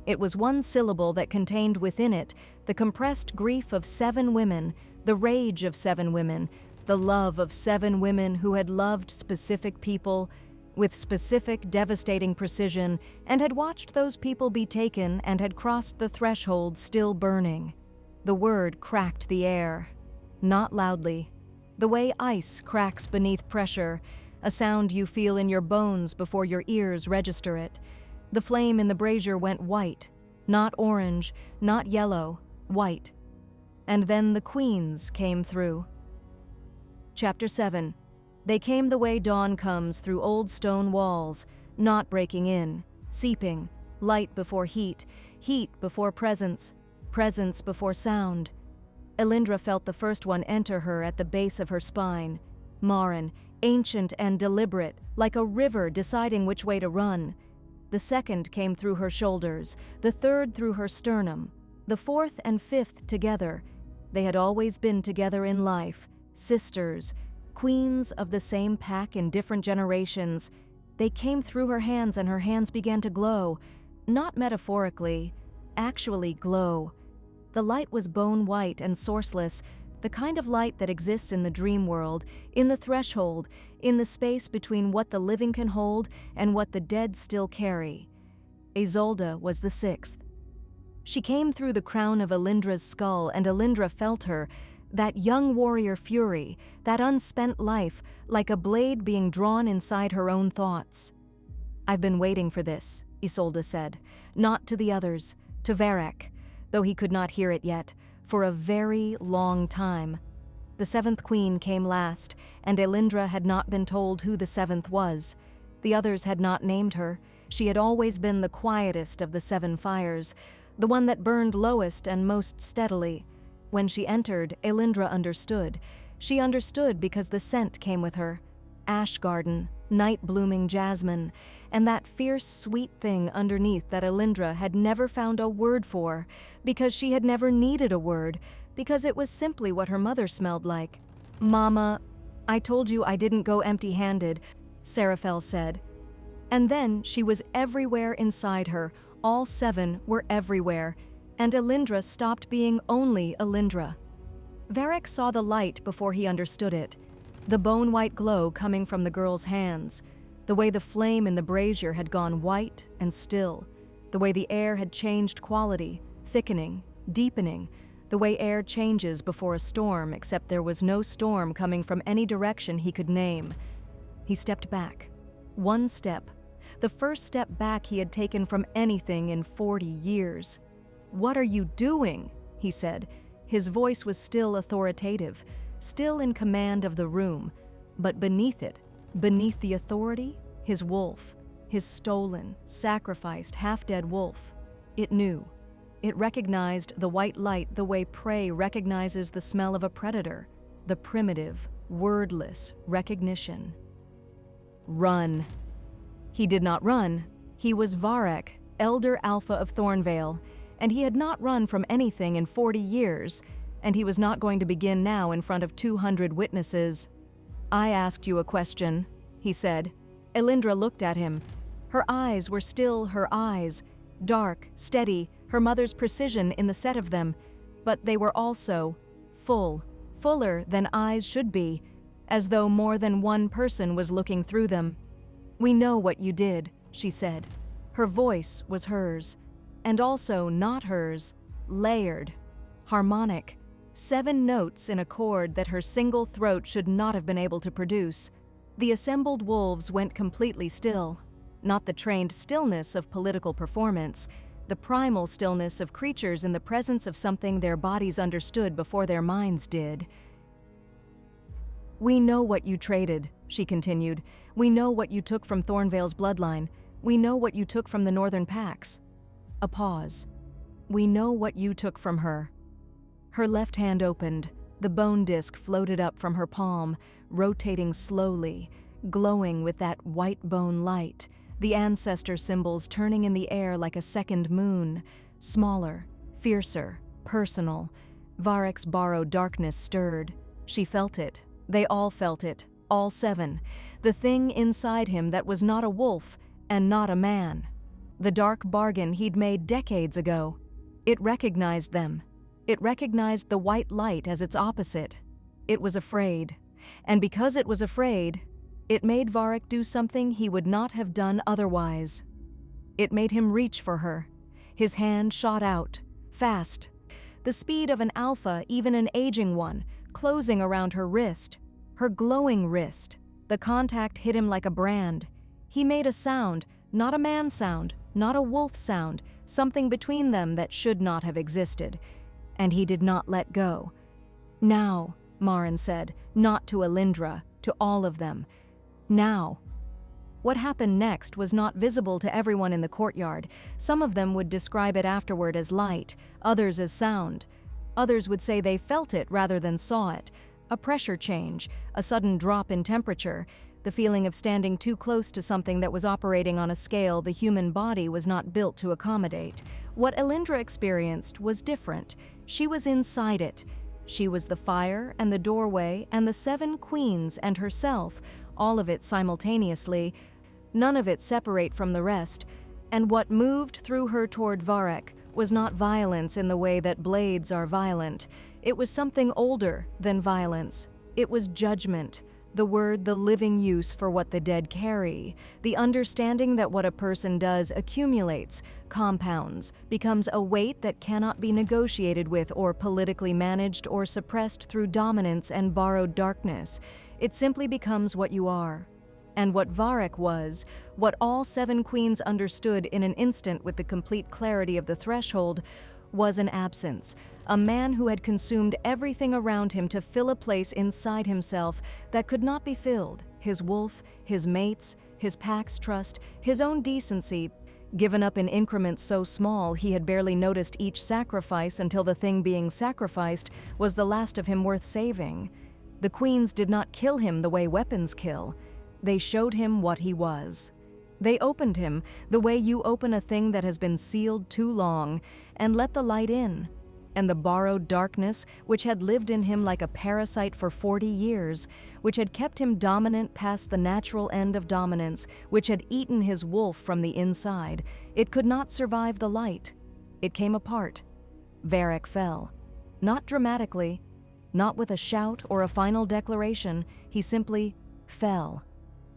S1: It was one syllable that contained within it the compressed grief of 7 women, the rage of 7 women, the love of 7 women who had loved specific people with specific devastating precision and had watched those people be taken and had crossed the threshold still burning. The word cracked the air. Not loudly. The way ice cracks beneath pressure, a sound you feel in your bones before your ears register it. The flame in the brazier went white, not orange, not yellow, white. And then the queens came through. Chapter 7. They came the way dawn comes through old stone walls, not breaking in, seeping, light before heat, heat before presence, presence before sound. Aelindra felt the first one enter her at the base of her spine. Marin, ancient and deliberate, like a river deciding which way to run. The second came through her shoulders, the third through her sternum, the fourth and fifth together. They had always been together in life, sisters, queens of the same pack in different generations. They came through her hands and her hands began to glow, not metaphorically, actually glow. The light was bone white and sourceless, the kind of light that exists in the dream world, in the threshold, in the space between what the living can hold and what the dead still carry. Isolde was the 6th. She came through the crown of Aelindra's skull, and Aelindra felt her, that young warrior fury, that unspent life, like a blade being drawn inside her own thoughts. "I've been waiting for this," Isolde said, not to the others, to Varek, though he could not hear it yet, for a very long time. The 7th queen came last, and Aelindra had not been told who the 7th was. The others had not named her. She had always been the quietest of the 7 fires, the one that burned lowest and most steadily. When she entered, Aelindra understood. She understood because the scent came with her. Ash garden, night-blooming jasmine, and that fierce sweet thing underneath that Aelindra had never found a word for, because she had never needed a word, because it was simply what her mother smelled like. "Mama, I told you I didn't go empty-handed," Seraphel said. And then she was everywhere inside her. All 7 were everywhere, and Aelindra stopped being only Aelindra. Varek saw the light before he understood it. The bone-white glow coming from the girl's hands, the way the flame in the brazier had gone white and still, the way the air had changed quality, thickening, deepening, the way air changes before a storm, except there was no storm coming from any direction he could name. He stepped back. 1 step. The first step back he had taken from anything in 40 years. "What are you doing?" he said. His voice was still authoritative, still in command of the room, but beneath it, beneath the authority, his wolf, his stolen, sacrificed, half-dead wolf. It knew. It recognized the white light the way prey recognizes the smell of a predator, the primitive, wordless recognition. "Run." He did not run. He was Varek, Elder Alpha of Thornvale, and he had not run from anything in 40 years, and he was not going to begin now in front of 200 witnesses. "I asked you a question," he said. Aelindra looked at him. Her eyes were still her eyes, dark, steady, her mother's precision in the set of them, but they were also full, fuller than eyes should be, as though more than one person was looking through them. "We know what you did," she said. Her voice was hers, and also not hers, layered, harmonic, 7 notes in a chord that her single throat should not have been able to produce. The assembled wolves went completely still, not the trained stillness of political performance, the primal stillness of creatures in the presence of something their bodies understood before their minds did. "We know what you traded," she continued. "We know what you took from Thornvale's bloodline. We know what you took from the northern packs." A pause. "We know what you took from her." Her left hand opened. The bone disc floated up from her palm, rotating slowly, glowing with that white bone light, the ancestor symbols turning in the air like a second moon, smaller, fiercer, personal. Varek's borrowed darkness stirred. She felt it. They all felt it, all 7. The thing inside him that was not a wolf and not a man. The dark bargain he'd made decades ago. It recognized them. It recognized the white light as its opposite. It was afraid. And because it was afraid, it made Varek do something he would not have done otherwise. It made him reach for her. His hand shot out, fast. The speed of an alpha, even an aging one, closing around her wrist, her glowing wrist. The contact hit him like a brand. He made a sound, not a man sound, not a wolf sound, something between them that should not have existed. And he did not let go. "Now," Maren said, not to Aelindra, to all of them. "Now." What happened next was not visible to everyone in the courtyard. Some of them would describe it afterward as light, others as sound. Others would say they felt it rather than saw it. A pressure change, a sudden drop in temperature, the feeling of standing too close to something that was operating on a scale the human body was not built to accommodate. What Aelindra experienced was different. She was inside it. She was the fire and the doorway and the 7 queens and herself, all of it simultaneously, none of it separate from the rest. And what moved through her toward Varek was not violence in the way that blades are violent. It was something older than violence. It was judgment, the word the living use for what the dead carry, the understanding that what a person does accumulates, compounds, becomes a weight that cannot be negotiated with or politically managed or suppressed through dominance and borrowed darkness. It simply becomes what you are. And what Varek was, what all 7 queens understood in an instant with the complete clarity of the threshold, was an absence, a man who had consumed everything around him to fill a place inside himself that could not be filled, his wolf, his mates, his pack's trust, his own decency, given up in increments so small he had barely noticed each sacrifice until the thing being sacrificed was the last of him worth saving. The queens did not kill him the way weapons kill. They showed him what he was. They opened him the way you open a thing that has been sealed too long and let the light in. And the borrowed darkness, which had lived in him like a parasite for 40 years, which had kept him dominant past the natural end of dominance, which had eaten his wolf from the inside, it could not survive the light. It came apart. Varek fell. Not dramatically, not with a shout or a final declaration, he simply fell.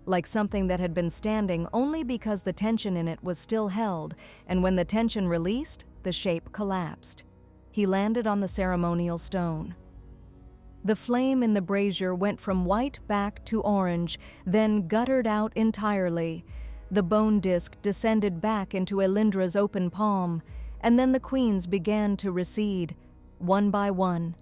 S1: Like something that had been standing only because the tension in it was still held, and when the tension released, the shape collapsed. He landed on the ceremonial stone. The flame in the brazier went from white back to orange, then guttered out entirely. The bone disc descended back into Aelindra's open palm, and then the queens began to recede, one by one.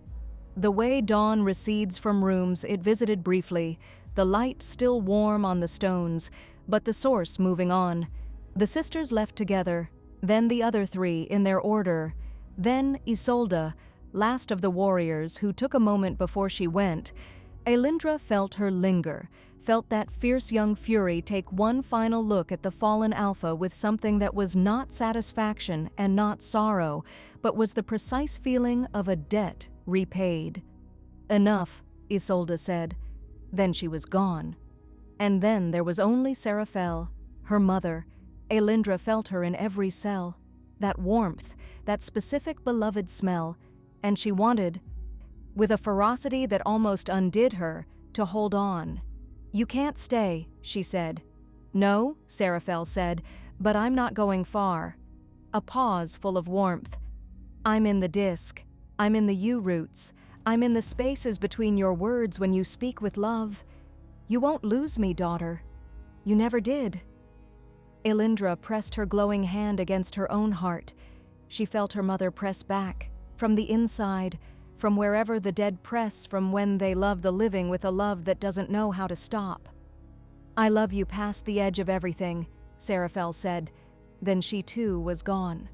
S1: The way dawn recedes from rooms it visited briefly, the light still warm on the stones, but the source moving on. The sisters left together, then the other three in their order, then Isolde, last of the warriors who took a moment before she went. Aelindra felt her linger, felt that fierce young fury take one final look at the fallen alpha with something that was not satisfaction and not sorrow, but was the precise feeling of a debt repaid. "Enough," Isolde said. Then she was gone. And then there was only Seraphel, her mother. Aelindra felt her in every cell. That warmth, that specific beloved smell, and she wanted, with a ferocity that almost undid her, to hold on. "You can't stay," she said. "No," Seraphel said, "but I'm not going far." A pause full of warmth. "I'm in the disc. I'm in the U-roots. I'm in the spaces between your words when you speak with love. You won't lose me, daughter. You never did." Aelindra pressed her glowing hand against her own heart. She felt her mother press back, from the inside, from wherever the dead press from when they love the living with a love that doesn't know how to stop. "I love you past the edge of everything," Seraphel said. Then she too was gone.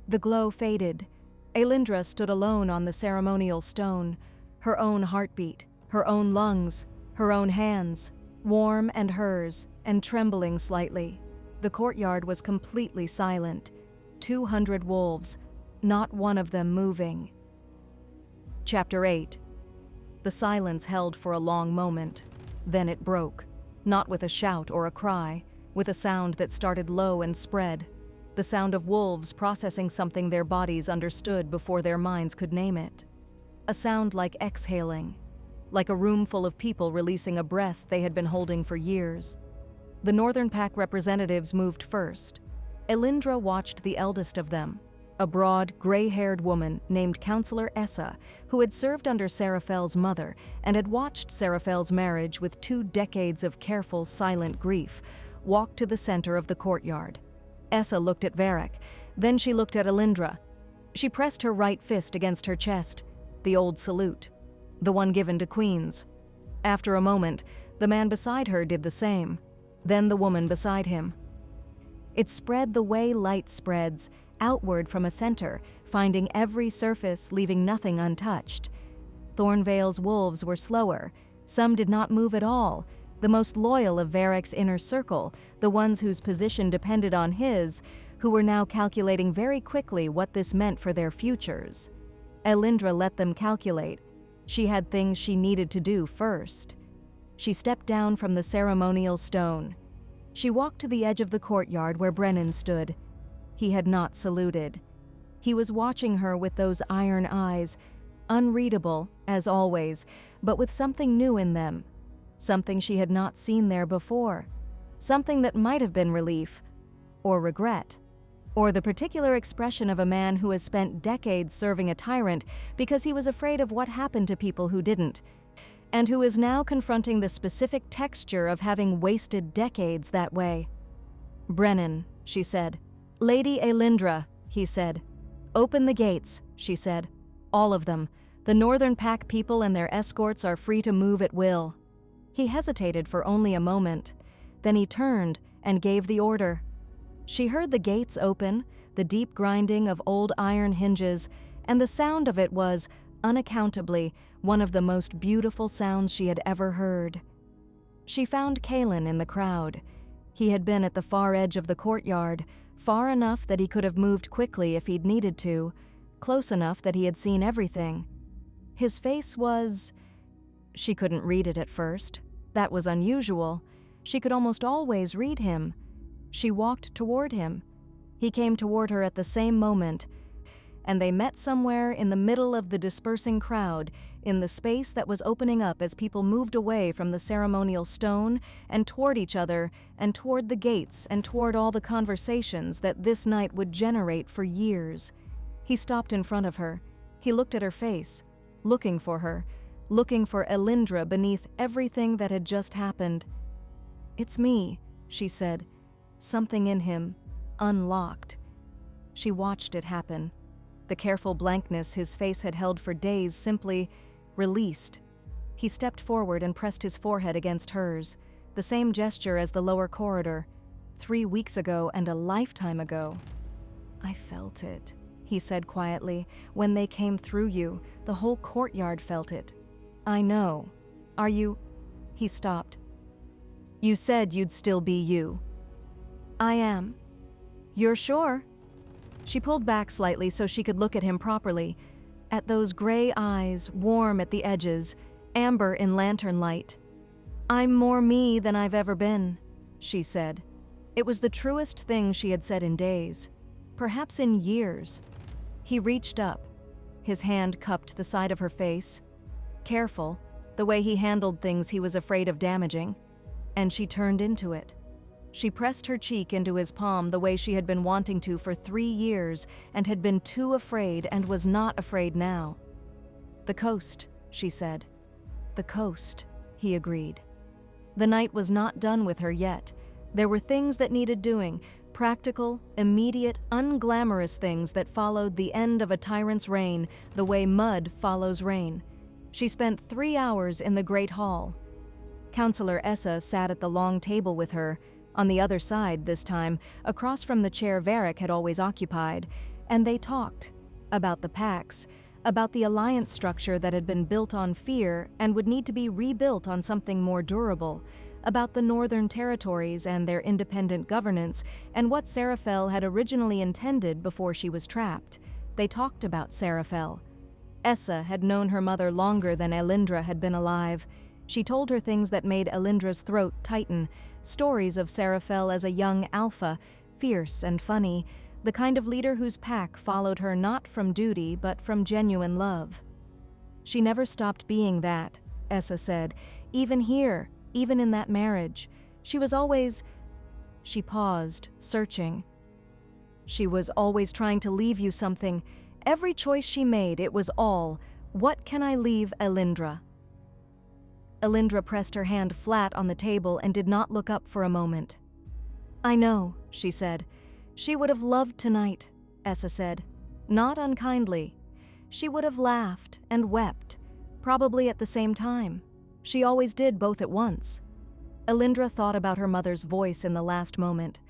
S1: The glow faded. Aelindra stood alone on the ceremonial stone, her own heartbeat, her own lungs, her own hands, warm and hers, and trembling slightly. The courtyard was completely silent. 200 wolves, not one of them moving. Chapter 8. The silence held for a long moment. Then it broke, not with a shout or a cry, with a sound that started low and spread. The sound of wolves processing something their bodies understood before their minds could name it. A sound like exhaling, like a room full of people releasing a breath they had been holding for years. The Northern Pack representatives moved first. Aelindra watched the eldest of them, a broad, gray-haired woman named Counselor Essa, who had served under Seraphel's mother and had watched Seraphel's marriage with 2 decades of careful, silent grief, walk to the center of the courtyard. Essa looked at Varek, then she looked at Aelindra. She pressed her right fist against her chest, the old salute, the one given to queens. After a moment, the man beside her did the same, then the woman beside him. It spread the way light spreads, outward from a center, finding every surface, leaving nothing untouched. Thornvale's wolves were slower. Some did not move at all. The most loyal of Varek's inner circle, the ones whose position depended on his, who were now calculating very quickly what this meant for their futures. Aelindra let them calculate. She had things she needed to do first. She stepped down from the ceremonial stone. She walked to the edge of the courtyard where Brennan stood. He had not saluted. He was watching her with those iron eyes, unreadable, as always, but with something new in them. Something she had not seen there before. Something that might have been relief, or regret, or the particular expression of a man who has spent decades serving a tyrant because he was afraid of what happened to people who didn't, and who is now confronting the specific texture of having wasted decades that way. "Brennan," she said. "Lady Aelindra," he said. "Open the gates," she said. "All of them. The Northern Pack people and their escorts are free to move at will." He hesitated for only a moment. Then he turned and gave the order. She heard the gates open, the deep grinding of old iron hinges, and the sound of it was unaccountably, one of the most beautiful sounds she had ever heard. She found Kalen in the crowd. He had been at the far edge of the courtyard, far enough that he could have moved quickly if he'd needed to, close enough that he had seen everything. His face was... She couldn't read it at first. That was unusual. She could almost always read him. She walked toward him. He came toward her at the same moment, and they met somewhere in the middle of the dispersing crowd, in the space that was opening up as people moved away from the ceremonial stone and toward each other and toward the gates and toward all the conversations that this night would generate for years. He stopped in front of her. He looked at her face, looking for her, looking for Aelindra beneath everything that had just happened. "It's me," she said. Something in him unlocked. She watched it happen. The careful blankness his face had held for days simply released. He stepped forward and pressed his forehead against hers, the same gesture as the lower corridor, 3 weeks ago and a lifetime ago. "I felt it," he said quietly. "When they came through you, the whole courtyard felt it." "I know. Are you..." He stopped. "You said you'd still be you." "I am." "You're sure?" She pulled back slightly so she could look at him properly, at those gray eyes, warm at the edges, amber in lantern light. "I'm more me than I've ever been," she said. It was the truest thing she had said in days, perhaps in years. He reached up. His hand cupped the side of her face. Careful, the way he handled things he was afraid of damaging. And she turned into it. She pressed her cheek into his palm the way she had been wanting to for 3 years and had been too afraid and was not afraid now. "The coast," she said. "The coast," he agreed. The night was not done with her yet. There were things that needed doing, practical, immediate, unglamorous things that followed the end of a tyrant's reign the way mud follows rain. She spent 3 hours in the Great Hall. Counselor Essa sat at the long table with her, on the other side this time, across from the chair Varek had always occupied, and they talked about the Pax, about the alliance structure that had been built on fear and would need to be rebuilt on something more durable, about the Northern Territories and their independent governance, and what Serafel had originally intended before she was trapped. They talked about Serafel. Essa had known her mother longer than Aelindra had been alive. She told her things that made Aelindra's throat tighten, stories of Serafel as a young alpha, fierce and funny, the kind of leader whose pack followed her not from duty but from genuine love. "She never stopped being that," Essa said, "even here, even in that marriage. She was always..." She paused, searching. "She was always trying to leave you something. Every choice she made, it was all, 'What can I leave Aelindra?'" Aelindra pressed her hand flat on the table and did not look up for a moment. "I know," she said. "She would have loved tonight," Essa said. Not unkindly. She would have laughed and wept, probably at the same time. She always did both at once. Aelindra thought about her mother's voice in the last moment.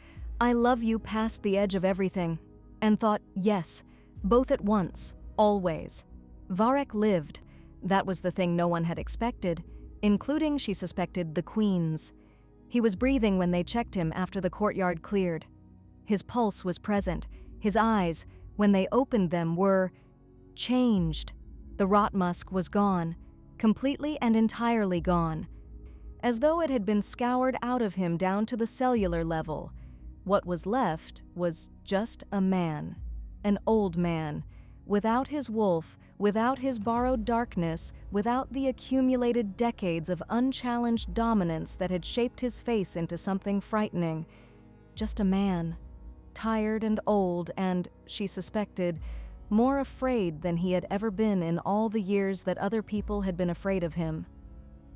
S1: "I love you past the edge of everything," and thought, yes, both at once, always. Varek lived. That was the thing no one had expected, including, she suspected, the queens. He was breathing when they checked him after the courtyard cleared. His pulse was present. His eyes, when they opened them, were changed. The rot musk was gone, completely and entirely gone, as though it had been scoured out of him down to the cellular level. What was left was just a man, an old man, without his wolf, without his borrowed darkness, without the accumulated decades of unchallenged dominance that had shaped his face into something frightening. Just a man, tired and old and, she suspected, more afraid than he had ever been in all the years that other people had been afraid of him.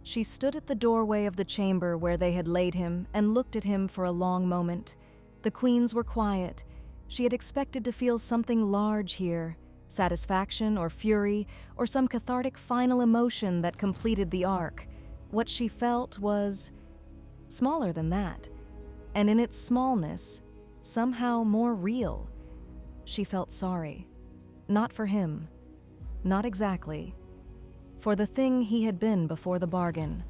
S1: She stood at the doorway of the chamber where they had laid him and looked at him for a long moment. The queens were quiet. She had expected to feel something large here, satisfaction or fury, or some cathartic final emotion that completed the arc. What she felt was smaller than that, and in its smallness, somehow more real. She felt sorry. Not for him. Not exactly. For the thing he had been before the bargain.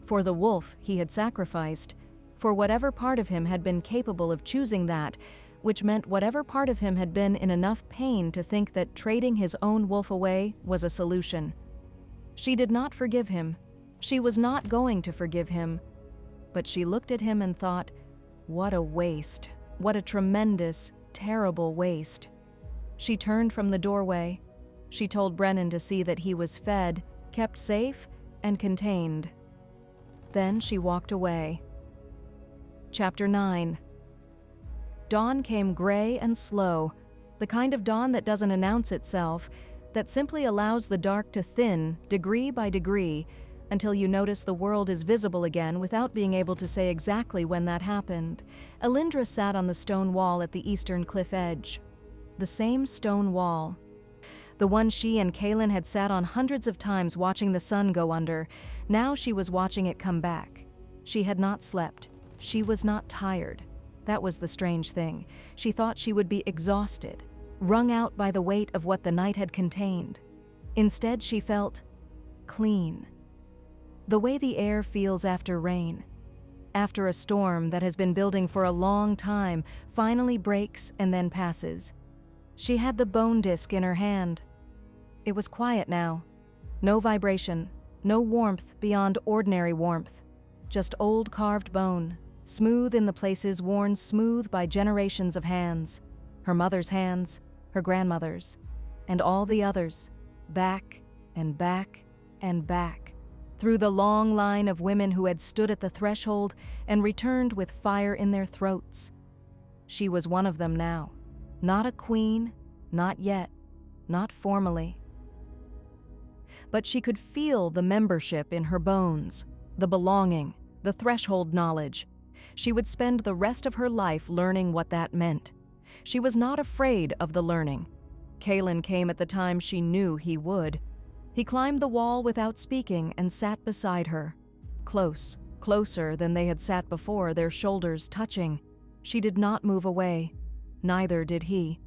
S1: For the wolf he had sacrificed, for whatever part of him had been capable of choosing that, which meant whatever part of him had been in enough pain to think that trading his own wolf away was a solution. She did not forgive him. She was not going to forgive him. But she looked at him and thought, what a waste. What a tremendous, terrible waste. She turned from the doorway. She told Brennan to see that he was fed, kept safe, and contained. Then she walked away. Chapter 9. Dawn came gray and slow, the kind of dawn that doesn't announce itself, that simply allows the dark to thin, degree by degree, until you notice the world is visible again without being able to say exactly when that happened. Aelindra sat on the stone wall at the eastern cliff edge. The same stone wall. The one she and Kaelin had sat on hundreds of times watching the sun go under. Now she was watching it come back. She had not slept. She was not tired. That was the strange thing. She thought she would be exhausted, wrung out by the weight of what the night had contained. Instead, she felt clean. The way the air feels after rain. After a storm that has been building for a long time finally breaks and then passes. She had the bone disc in her hand. It was quiet now. No vibration, no warmth beyond ordinary warmth. Just old carved bone, smooth in the places worn smooth by generations of hands. Her mother's hands, her grandmother's, and all the others, back and back and back, through the long line of women who had stood at the threshold and returned with fire in their throats. She was one of them now. Not a queen, not yet, not formally. But she could feel the membership in her bones, the belonging, the threshold knowledge. She would spend the rest of her life learning what that meant. She was not afraid of the learning. Kaelin came at the time she knew he would. He climbed the wall without speaking and sat beside her. Close, closer than they had sat before, their shoulders touching. She did not move away. Neither did he.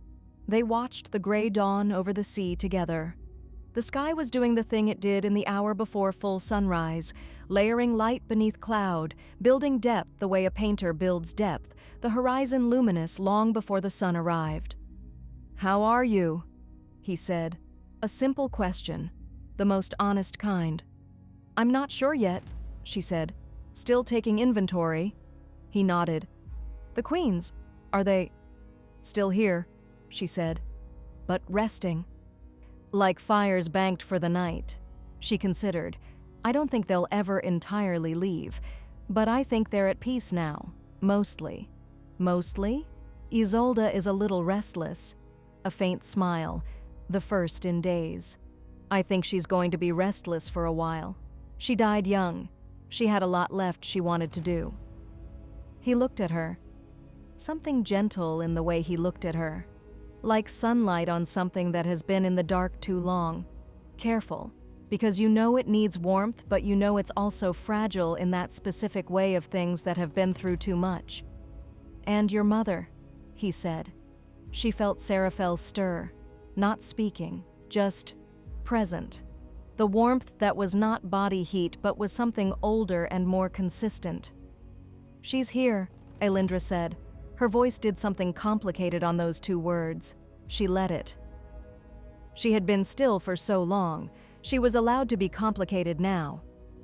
S1: They watched the gray dawn over the sea together. The sky was doing the thing it did in the hour before full sunrise, layering light beneath cloud, building depth the way a painter builds depth, the horizon luminous long before the sun arrived. "How are you?" he said. A simple question, the most honest kind. "I'm not sure yet," she said. "Still taking inventory." He nodded. "The queens, are they?" "Still here," she said, "but resting." "Like fires banked for the night," she considered. "I don't think they'll ever entirely leave, but I think they're at peace now, mostly." "Mostly?" Isolde is a little restless. A faint smile, the first in days. "I think she's going to be restless for a while. She died young. She had a lot left she wanted to do." He looked at her. Something gentle in the way he looked at her. Like sunlight on something that has been in the dark too long. Careful, because you know it needs warmth, but you know it's also fragile in that specific way of things that have been through too much. "And your mother," he said. She felt Seraphel stir, not speaking, just present. The warmth that was not body heat but was something older and more consistent. "She's here," Aelindra said. Her voice did something complicated on those two words. She let it. She had been still for so long. She was allowed to be complicated now.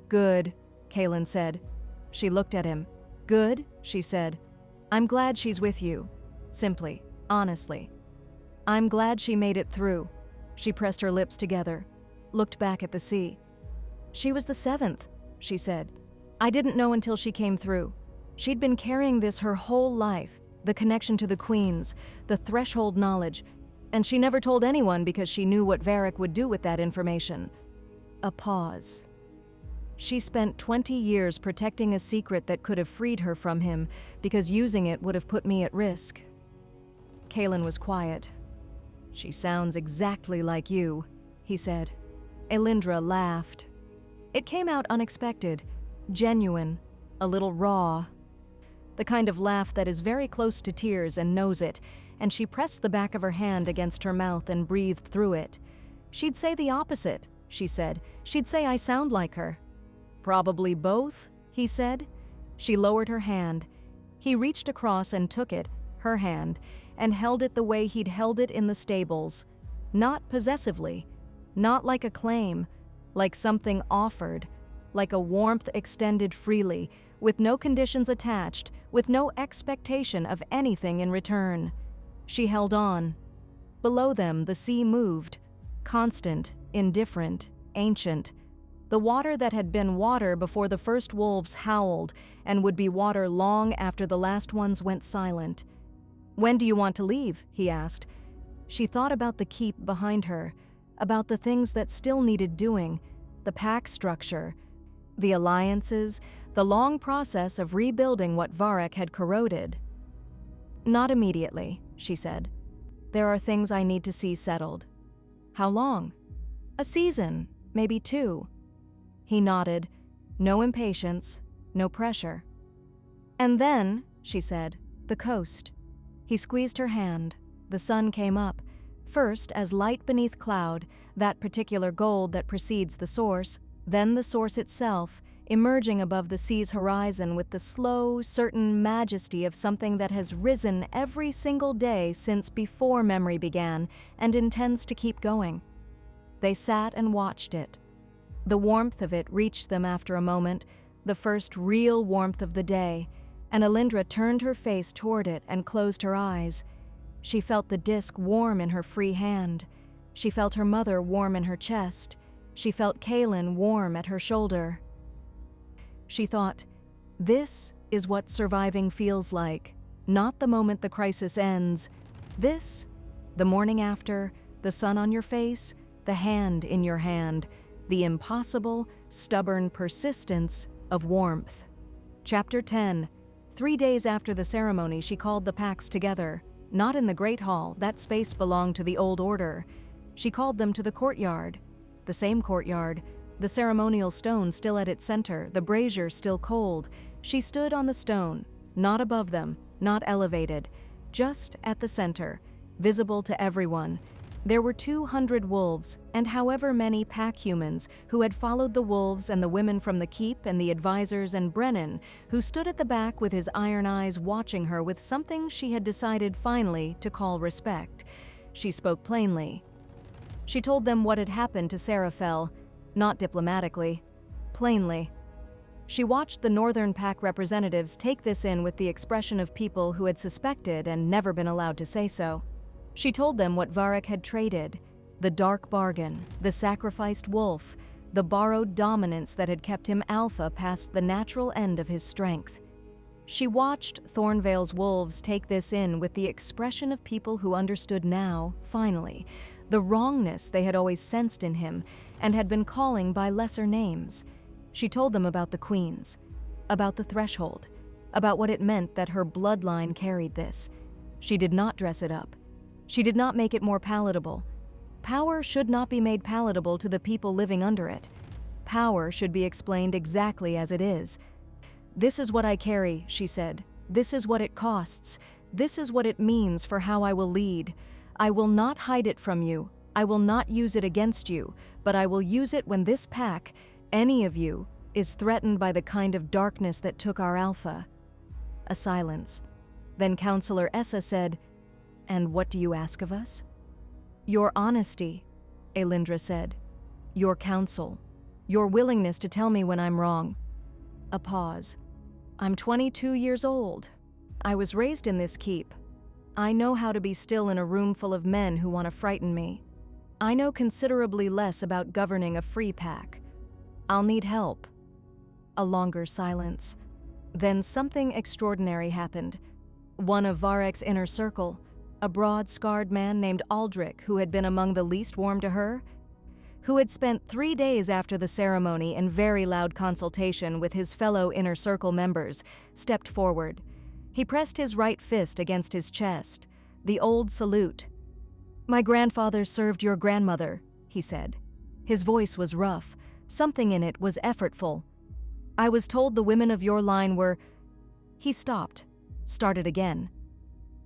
S1: "Good," Kaelin said. She looked at him. "Good," she said. "I'm glad she's with you." Simply, honestly. "I'm glad she made it through." She pressed her lips together, looked back at the sea. "She was the seventh," she said. "I didn't know until she came through. She'd been carrying this her whole life, the connection to the queens, the threshold knowledge, and she never told anyone because she knew what Varek would do with that information." A pause. She spent 20 years protecting a secret that could have freed her from him, because using it would have put me at risk. Kaelin was quiet. "She sounds exactly like you," he said. Aelindra laughed. It came out unexpected, genuine, a little raw. The kind of laugh that is very close to tears and knows it, and she pressed the back of her hand against her mouth and breathed through it. "She'd say the opposite," she said. "She'd say I sound like her." "Probably both," he said. She lowered her hand. He reached across and took it, her hand, and held it the way he'd held it in the stables. Not possessively, not like a claim, like something offered, like a warmth extended freely, with no conditions attached, with no expectation of anything in return. She held on. Below them, the sea moved, constant, indifferent, ancient. The water that had been water before the first wolves howled and would be water long after the last ones went silent. "When do you want to leave?" he asked. She thought about the keep behind her, about the things that still needed doing, the pack structure, the alliances, the long process of rebuilding what Varek had corroded. "Not immediately," she said. "There are things I need to see settled." "How long?" "A season, maybe 2. He nodded. No impatience, no pressure. "And then," she said, "the coast." He squeezed her hand. The sun came up, first as light beneath cloud, that particular gold that precedes the source, then the source itself, emerging above the sea's horizon with the slow, certain majesty of something that has risen every single day since before memory began and intends to keep going. They sat and watched it. The warmth of it reached them after a moment, the first real warmth of the day, and Aelindra turned her face toward it and closed her eyes. She felt the disk warm in her free hand. She felt her mother warm in her chest. She felt Kaelin warm at her shoulder. She thought, this is what surviving feels like, not the moment the crisis ends. This, the morning after, the sun on your face, the hand in your hand, the impossible, stubborn persistence of warmth. Chapter 10. 3 days after the ceremony, she called the packs together. Not in the Great Hall, that space belonged to the Old Order. She called them to the courtyard. The same courtyard, the ceremonial stone still at its center, the brazier still cold. She stood on the stone, not above them, not elevated, just at the center, visible to everyone. There were 200 wolves, and however many pack humans who had followed the wolves and the women from the keep and the advisors and Brennan, who stood at the back with his iron eyes watching her with something she had decided finally to call respect. She spoke plainly. She told them what had happened to Seraphel, not diplomatically, plainly. She watched the Northern Pack representatives take this in with the expression of people who had suspected and never been allowed to say so. She told them what Varek had traded, the dark bargain, the sacrificed wolf, the borrowed dominance that had kept him alpha past the natural end of his strength. She watched Thornvale's wolves take this in with the expression of people who understood now, finally, the wrongness they had always sensed in him and had been calling by lesser names. She told them about the queens, about the threshold, about what it meant that her bloodline carried this. She did not dress it up. She did not make it more palatable. Power should not be made palatable to the people living under it. Power should be explained exactly as it is. "This is what I carry," she said. "This is what it costs. This is what it means for how I will lead. I will not hide it from you. I will not use it against you, but I will use it when this pack, any of you, is threatened by the kind of darkness that took our alpha." A silence. Then Counselor Essa said, "And what do you ask of us?" "Your honesty," Aelindra said. "Your counsel. Your willingness to tell me when I'm wrong." A pause. "I'm 22 years old. I was raised in this keep. I know how to be still in a room full of men who want to frighten me. I know considerably less about governing a free pack. I'll need help." A longer silence. Then something extraordinary happened. One of Varek's inner circle, a broad, scarred man named Aldrich, who had been among the least warm to her, who had spent 3 days after the ceremony in very loud consultation with his fellow inner circle members, stepped forward. He pressed his right fist against his chest, the old salute. "My grandfather served your grandmother," he said. His voice was rough. Something in it was effortful. "I was told the women of your line were—" He stopped, started again.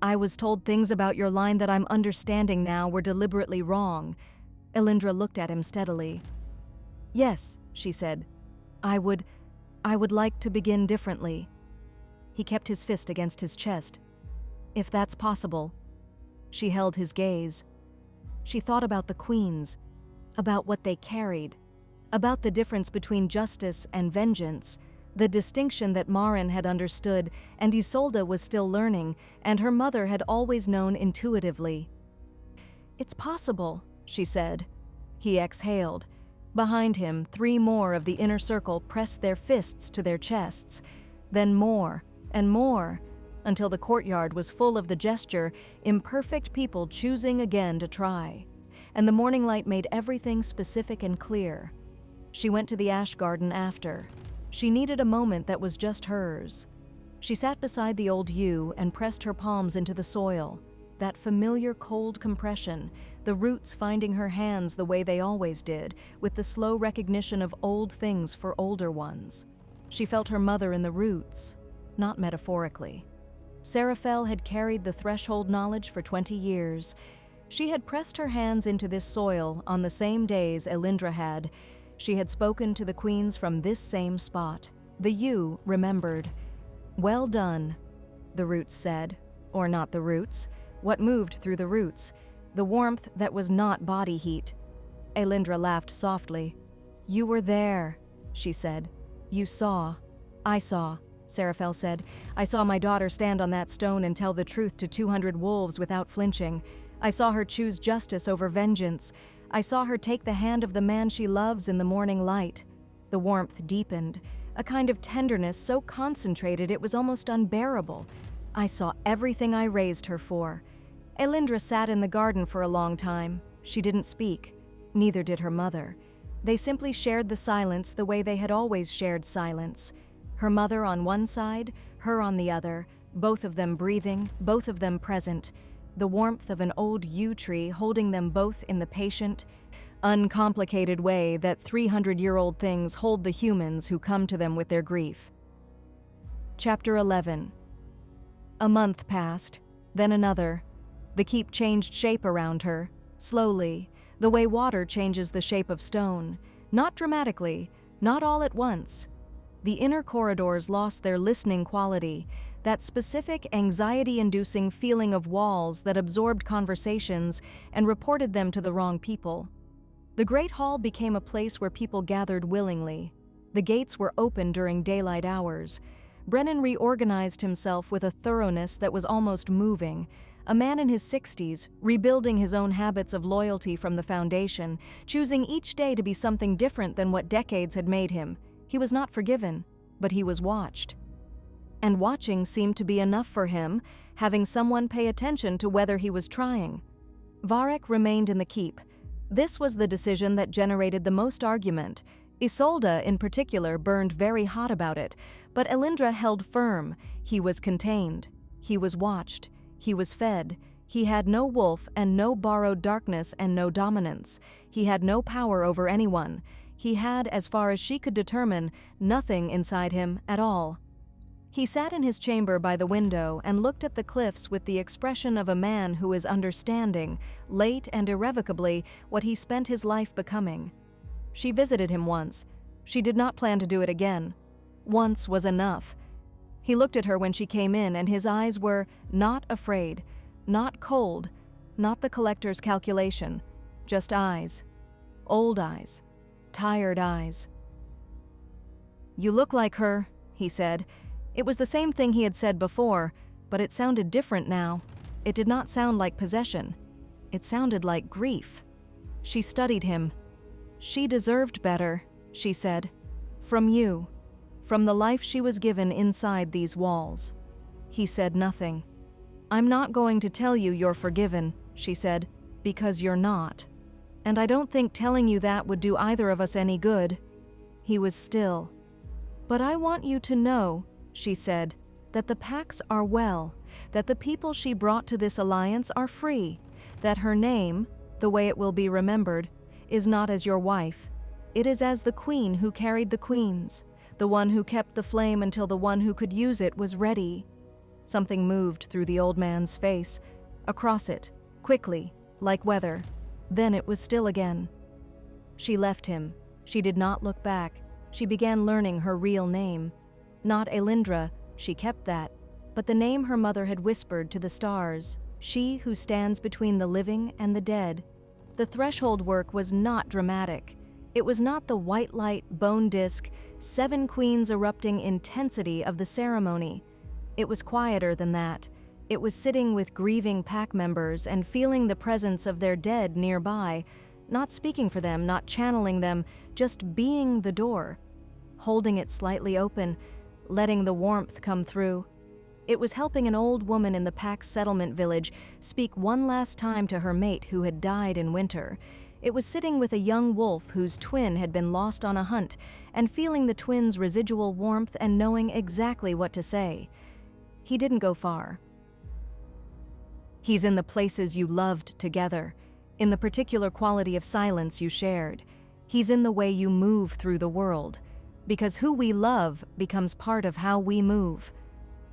S1: "I was told things about your line that I'm understanding now were deliberately wrong. Aelindra looked at him steadily. "Yes," she said. I would like to begin differently." He kept his fist against his chest. "If that's possible." She held his gaze. She thought about the queens, about what they carried, about the difference between justice and vengeance, the distinction that Marin had understood and Isolde was still learning, and her mother had always known intuitively. "It's possible," she said. He exhaled. Behind him, 3 more of the inner circle pressed their fists to their chests, then more and more, until the courtyard was full of the gesture, imperfect people choosing again to try. And the morning light made everything specific and clear. She went to the ash garden after. She needed a moment that was just hers. She sat beside the old yew and pressed her palms into the soil. That familiar cold compression, the roots finding her hands the way they always did, with the slow recognition of old things for older ones. She felt her mother in the roots, not metaphorically. Seraphel had carried the threshold knowledge for 20 years. She had pressed her hands into this soil on the same days Aelindra had. She had spoken to the queens from this same spot. The yew remembered. "Well done," the roots said. Or not the roots. What moved through the roots? The warmth that was not body heat. Aelindra laughed softly. "You were there," she said. "You saw." "I saw," Seraphel said. "I saw my daughter stand on that stone and tell the truth to 200 wolves without flinching. I saw her choose justice over vengeance. I saw her take the hand of the man she loves in the morning light." The warmth deepened, a kind of tenderness so concentrated it was almost unbearable. "I saw everything I raised her for." Aelindra sat in the garden for a long time. She didn't speak. Neither did her mother. They simply shared the silence the way they had always shared silence. Her mother on one side, her on the other, both of them breathing, both of them present. The warmth of an old yew tree holding them both in the patient, uncomplicated way that 300-year-old things hold the humans who come to them with their grief. Chapter 11. A month passed, then another. The keep changed shape around her, slowly, the way water changes the shape of stone, not dramatically, not all at once. The inner corridors lost their listening quality, that specific anxiety-inducing feeling of walls that absorbed conversations and reported them to the wrong people. The Great Hall became a place where people gathered willingly. The gates were open during daylight hours. Brennan reorganized himself with a thoroughness that was almost moving. A man in his 60s, rebuilding his own habits of loyalty from the foundation, choosing each day to be something different than what decades had made him. He was not forgiven, but he was watched. And watching seemed to be enough for him, having someone pay attention to whether he was trying. Varek remained in the keep. This was the decision that generated the most argument. Isolde, in particular, burned very hot about it, but Aelindra held firm. He was contained. He was watched. He was fed. He had no wolf and no borrowed darkness and no dominance. He had no power over anyone. He had, as far as she could determine, nothing inside him at all. He sat in his chamber by the window and looked at the cliffs with the expression of a man who is understanding, late and irrevocably, what he spent his life becoming. She visited him once. She did not plan to do it again. Once was enough. He looked at her when she came in, and his eyes were not afraid, not cold, not the collector's calculation, just eyes. Old eyes. Tired eyes. "You look like her," he said. It was the same thing he had said before, but it sounded different now. It did not sound like possession. It sounded like grief. She studied him. "She deserved better," she said. "From you. From the life she was given inside these walls." He said nothing. "I'm not going to tell you you're forgiven," she said, "because you're not. And I don't think telling you that would do either of us any good." He was still. "But I want you to know," she said, "that the Pax are well, that the people she brought to this alliance are free, that her name, the way it will be remembered, is not as your wife. It is as the queen who carried the queens, the one who kept the flame until the one who could use it was ready." Something moved through the old man's face, across it, quickly, like weather. Then it was still again. She left him. She did not look back. She began learning her real name. Not Aelindra, she kept that, but the name her mother had whispered to the stars, she who stands between the living and the dead. The threshold work was not dramatic. It was not the white light, bone disc, 7 queens erupting intensity of the ceremony. It was quieter than that. It was sitting with grieving pack members and feeling the presence of their dead nearby, not speaking for them, not channeling them, just being the door, holding it slightly open, letting the warmth come through. It was helping an old woman in the pack settlement village speak one last time to her mate who had died in winter. It was sitting with a young wolf whose twin had been lost on a hunt and feeling the twin's residual warmth and knowing exactly what to say. He didn't go far. He's in the places you loved together, in the particular quality of silence you shared. He's in the way you move through the world, because who we love becomes part of how we move.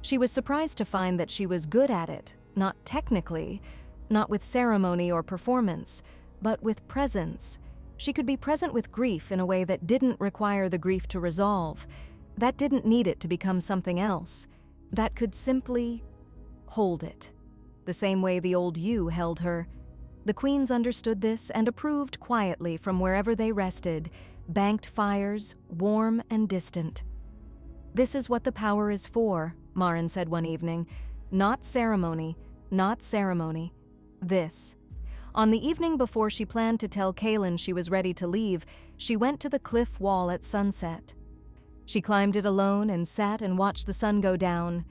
S1: She was surprised to find that she was good at it, not technically, not with ceremony or performance, but with presence. She could be present with grief in a way that didn't require the grief to resolve, that didn't need it to become something else, that could simply hold it, the same way the old you held her. The queens understood this and approved quietly from wherever they rested, banked fires, warm and distant. "This is what the power is for," Maren said one evening. "Not ceremony, not ceremony. This." On the evening before she planned to tell Kaelin she was ready to leave, she went to the cliff wall at sunset. She climbed it alone and sat and watched the sun go down.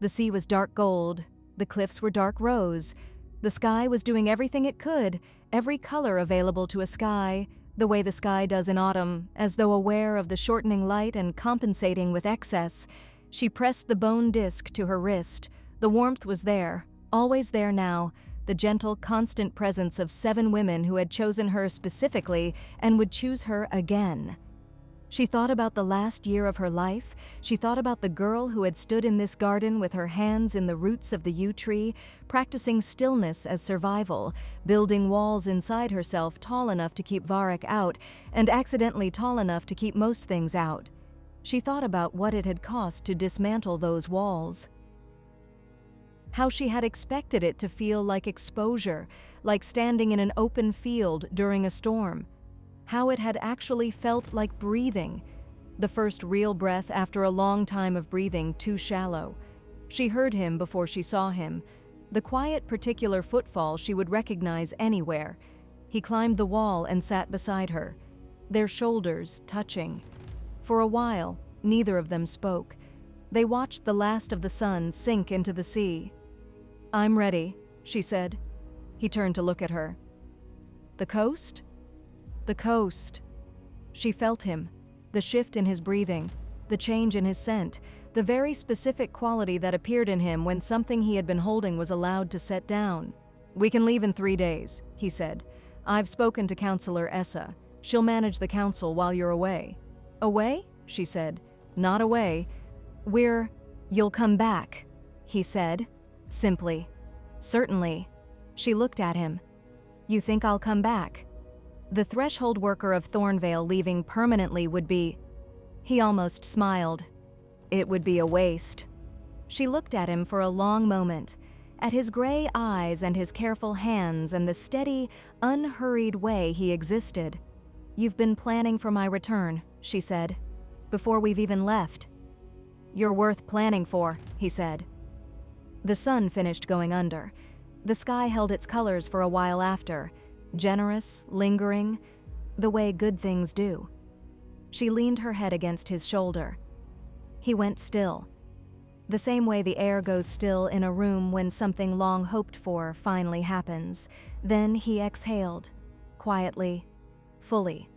S1: The sea was dark gold, the cliffs were dark rose. The sky was doing everything it could, every color available to a sky, the way the sky does in autumn, as though aware of the shortening light and compensating with excess. She pressed the bone disc to her wrist. The warmth was there, always there now, the gentle, constant presence of 7 women who had chosen her specifically and would choose her again. She thought about the last year of her life. She thought about the girl who had stood in this garden with her hands in the roots of the yew tree, practicing stillness as survival, building walls inside herself tall enough to keep Varek out, and accidentally tall enough to keep most things out. She thought about what it had cost to dismantle those walls. How she had expected it to feel like exposure, like standing in an open field during a storm. How it had actually felt like breathing, the first real breath after a long time of breathing too shallow. She heard him before she saw him, the quiet particular footfall she would recognize anywhere. He climbed the wall and sat beside her, their shoulders touching. For a while, neither of them spoke. They watched the last of the sun sink into the sea. "I'm ready," she said. He turned to look at her. "The coast?" "The coast." She felt him, the shift in his breathing, the change in his scent, the very specific quality that appeared in him when something he had been holding was allowed to set down. "We can leave in 3 days," he said. "I've spoken to Counselor Essa. She'll manage the council while you're away." "Away?" she said. "Not away. You'll come back," he said, simply. "Certainly." She looked at him. "You think I'll come back?" The threshold worker of Thornvale leaving permanently would be... He almost smiled. "It would be a waste." She looked at him for a long moment, at his gray eyes and his careful hands and the steady, unhurried way he existed. "You've been planning for my return," she said, "before we've even left." "You're worth planning for," he said. The sun finished going under. The sky held its colors for a while after, generous, lingering, the way good things do. She leaned her head against his shoulder. He went still, the same way the air goes still in a room when something long hoped for finally happens. Then he exhaled, quietly, fully,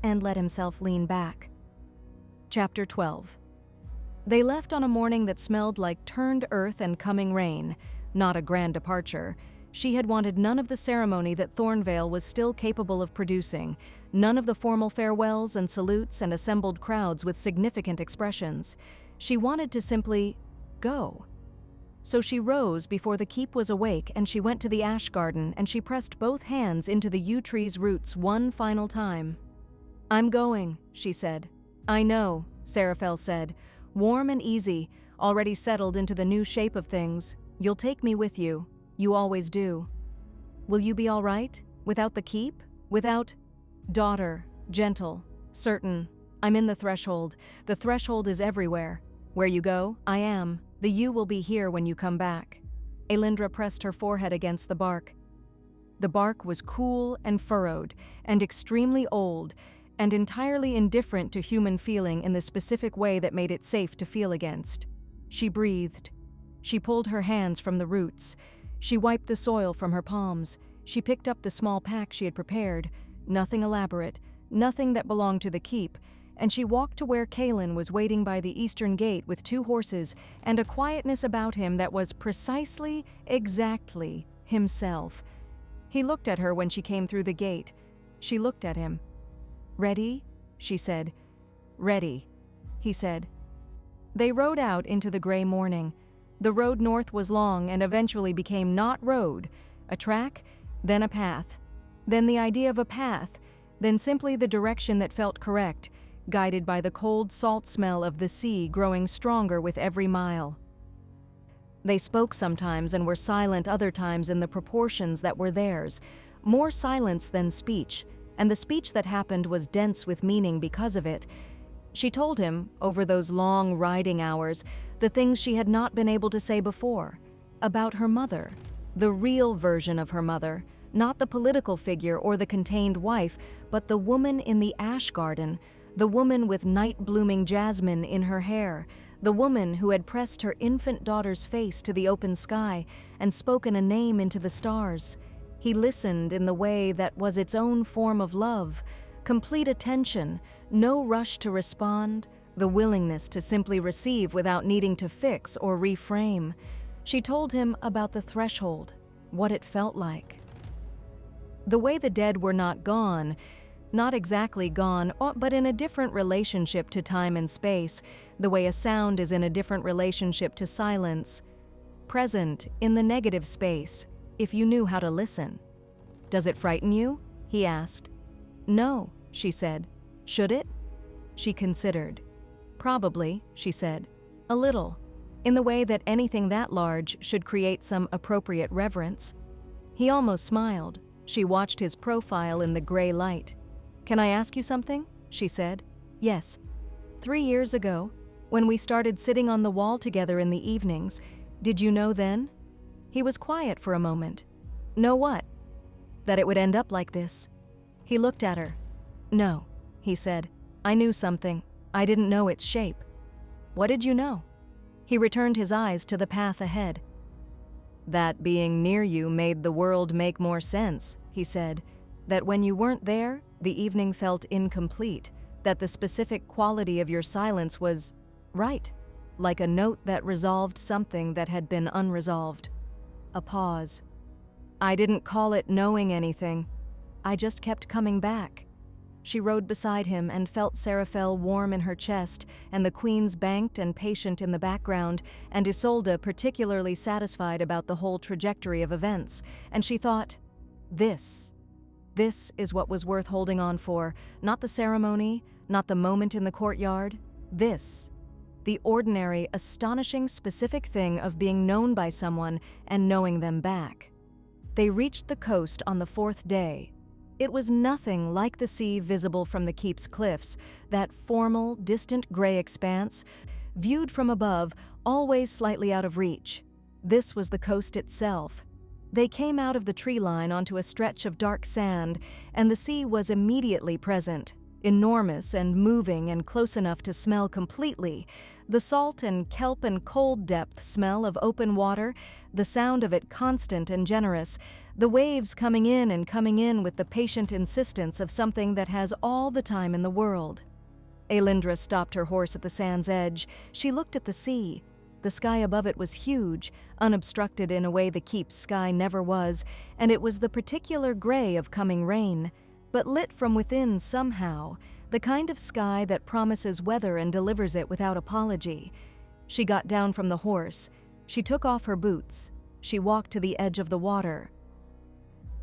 S1: and let himself lean back. Chapter 12. They left on a morning that smelled like turned earth and coming rain, not a grand departure. She had wanted none of the ceremony that Thornvale was still capable of producing, none of the formal farewells and salutes and assembled crowds with significant expressions. She wanted to simply go. So she rose before the keep was awake, and she went to the ash garden, and she pressed both hands into the yew tree's roots one final time. "I'm going," she said. "I know," Seraphel said, warm and easy, already settled into the new shape of things. "You'll take me with you. You always do." "Will you be all right? Without the keep? Without—" "Daughter, gentle, certain. I'm in the threshold. The threshold is everywhere. Where you go, I am. The you will be here when you come back." Aelindra pressed her forehead against the bark. The bark was cool and furrowed, and extremely old, and entirely indifferent to human feeling in the specific way that made it safe to feel against. She breathed. She pulled her hands from the roots. She wiped the soil from her palms. She picked up the small pack she had prepared, nothing elaborate, nothing that belonged to the keep, and she walked to where Kaelin was waiting by the eastern gate with 2 horses and a quietness about him that was precisely, exactly himself. He looked at her when she came through the gate. She looked at him. "Ready?" she said. "Ready," he said. They rode out into the gray morning. The road north was long and eventually became not road, a track, then a path, then the idea of a path, then simply the direction that felt correct, guided by the cold salt smell of the sea growing stronger with every mile. They spoke sometimes and were silent other times in the proportions that were theirs, more silence than speech, and the speech that happened was dense with meaning because of it. She told him, over those long riding hours, the things she had not been able to say before, about her mother, the real version of her mother, not the political figure or the contained wife, but the woman in the ash garden, the woman with night-blooming jasmine in her hair, the woman who had pressed her infant daughter's face to the open sky and spoken a name into the stars. He listened in the way that was its own form of love, complete attention, no rush to respond, the willingness to simply receive without needing to fix or reframe. She told him about the threshold, what it felt like. The way the dead were not gone, not exactly gone, but in a different relationship to time and space, the way a sound is in a different relationship to silence. Present in the negative space, if you knew how to listen. "Does it frighten you?" he asked. "No," she said. "Should it?" She considered. "Probably," she said. "A little. In the way that anything that large should create some appropriate reverence." He almost smiled. She watched his profile in the gray light. "Can I ask you something?" she said. "Yes. 3 years ago, when we started sitting on the wall together in the evenings, did you know then?" He was quiet for a moment. "Know what?" "That it would end up like this." He looked at her. "No," he said. "I knew something. I didn't know its shape." "What did you know?" He returned his eyes to the path ahead. "That being near you made the world make more sense," he said. "That when you weren't there, the evening felt incomplete. That the specific quality of your silence was right, like a note that resolved something that had been unresolved." A pause. "I didn't call it knowing anything. I just kept coming back." She rode beside him and felt Seraphel warm in her chest, and the queens banked and patient in the background, and Isolde particularly satisfied about the whole trajectory of events, and she thought, This is what was worth holding on for, not the ceremony, not the moment in the courtyard. This, the ordinary, astonishing, specific thing of being known by someone and knowing them back. They reached the coast on the 4th day. It was nothing like the sea visible from the keep's cliffs, that formal, distant gray expanse, viewed from above, always slightly out of reach. This was the coast itself. They came out of the tree line onto a stretch of dark sand, and the sea was immediately present, enormous and moving and close enough to smell completely. The salt and kelp and cold depth smell of open water, the sound of it constant and generous, the waves coming in with the patient insistence of something that has all the time in the world. Aelindra stopped her horse at the sand's edge. She looked at the sea. The sky above it was huge, unobstructed in a way the keep's sky never was, and it was the particular gray of coming rain, but lit from within somehow, the kind of sky that promises weather and delivers it without apology. She got down from the horse. She took off her boots. She walked to the edge of the water.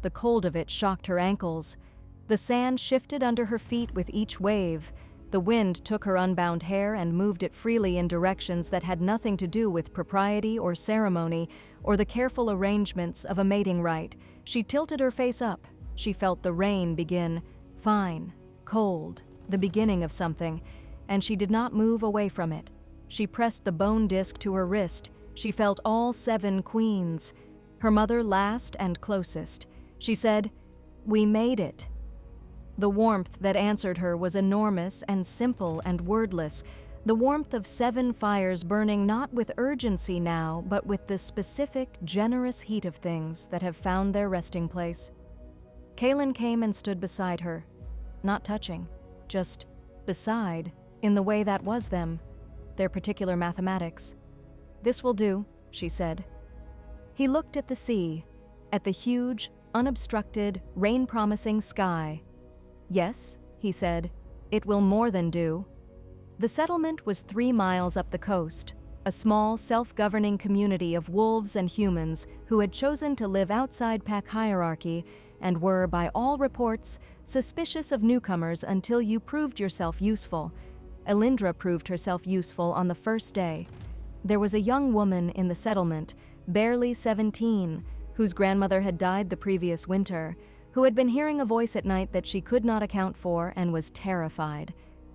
S1: The cold of it shocked her ankles. The sand shifted under her feet with each wave. The wind took her unbound hair and moved it freely in directions that had nothing to do with propriety or ceremony or the careful arrangements of a mating rite. She tilted her face up. She felt the rain begin, fine, cold, the beginning of something, and she did not move away from it. She pressed the bone disc to her wrist. She felt all 7 queens. Her mother last and closest. She said, "We made it." The warmth that answered her was enormous and simple and wordless, the warmth of 7 fires burning not with urgency now, but with the specific, generous heat of things that have found their resting place. Aelin came and stood beside her, not touching, just beside, in the way that was them, their particular mathematics. "This will do," she said. He looked at the sea, at the huge, unobstructed, rain-promising sky. "Yes," he said, "it will more than do." The settlement was 3 miles up the coast, a small, self-governing community of wolves and humans who had chosen to live outside pack hierarchy and were, by all reports, suspicious of newcomers until you proved yourself useful. Aelindra proved herself useful on the first day. There was a young woman in the settlement, barely 17, whose grandmother had died the previous winter, who had been hearing a voice at night that she could not account for and was terrified.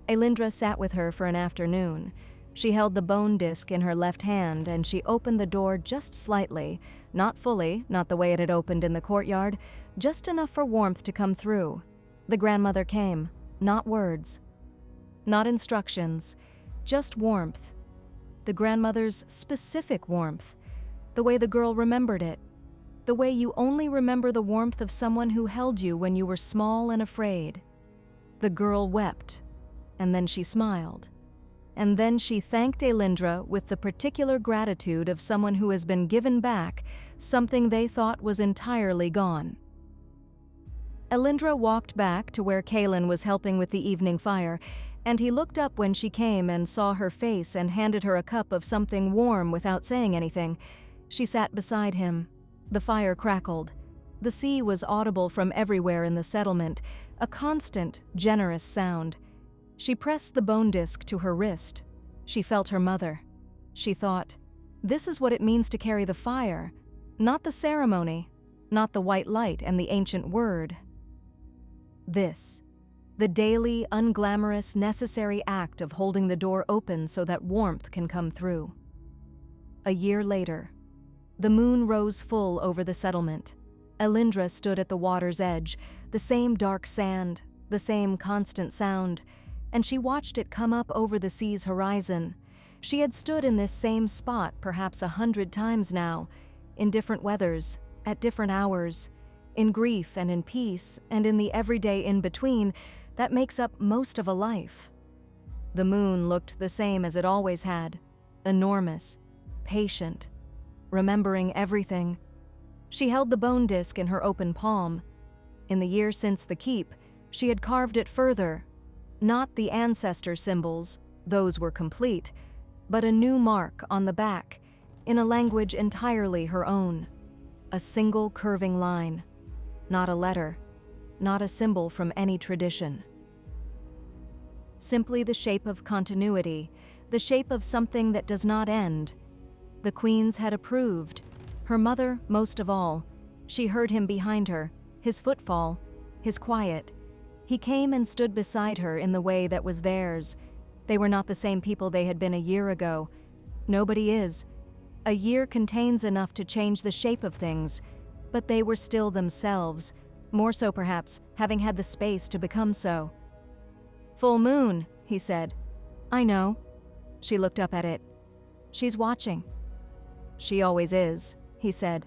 S1: Aelindra sat with her for an afternoon. She held the bone disc in her left hand and she opened the door just slightly, not fully, not the way it had opened in the courtyard, just enough for warmth to come through. The grandmother came, not words, not instructions, just warmth. The grandmother's specific warmth, the way the girl remembered it. The way you only remember the warmth of someone who held you when you were small and afraid. The girl wept, and then she smiled. And then she thanked Aelindra with the particular gratitude of someone who has been given back something they thought was entirely gone. Aelindra walked back to where Aelin was helping with the evening fire, and he looked up when she came and saw her face and handed her a cup of something warm without saying anything. She sat beside him. The fire crackled. The sea was audible from everywhere in the settlement, a constant, generous sound. She pressed the bone disc to her wrist. She felt her mother. She thought, this is what it means to carry the fire, not the ceremony, not the white light and the ancient word. This, the daily, unglamorous, necessary act of holding the door open so that warmth can come through. A year later, the moon rose full over the settlement. Aelindra stood at the water's edge, the same dark sand, the same constant sound, and she watched it come up over the sea's horizon. She had stood in this same spot perhaps 100 times now, in different weathers, at different hours, in grief and in peace, and in the everyday in-between that makes up most of a life. The moon looked the same as it always had, enormous, patient, remembering everything. She held the bone disc in her open palm. In the year since the keep, she had carved it further, not the ancestor symbols, those were complete, but a new mark on the back, in a language entirely her own. A single curving line, not a letter, not a symbol from any tradition. Simply the shape of continuity, the shape of something that does not end. The queens had approved, her mother most of all. She heard him behind her, his footfall, his quiet. He came and stood beside her in the way that was theirs. They were not the same people they had been a year ago. Nobody is. A year contains enough to change the shape of things, but they were still themselves, more so perhaps, having had the space to become so. "Full moon," he said. "I know." She looked up at it. "She's watching." "She always is," he said.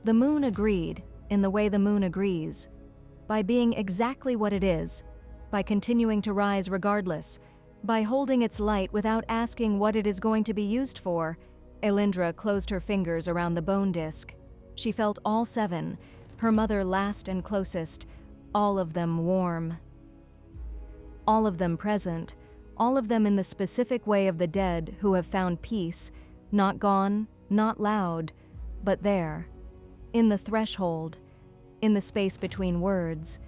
S1: The moon agreed, in the way the moon agrees, by being exactly what it is, by continuing to rise regardless, by holding its light without asking what it is going to be used for. Aelindra closed her fingers around the bone disc. She felt all 7, her mother last and closest, all of them warm. All of them present, all of them in the specific way of the dead who have found peace, not gone, not loud, but there, in the threshold, in the space between words,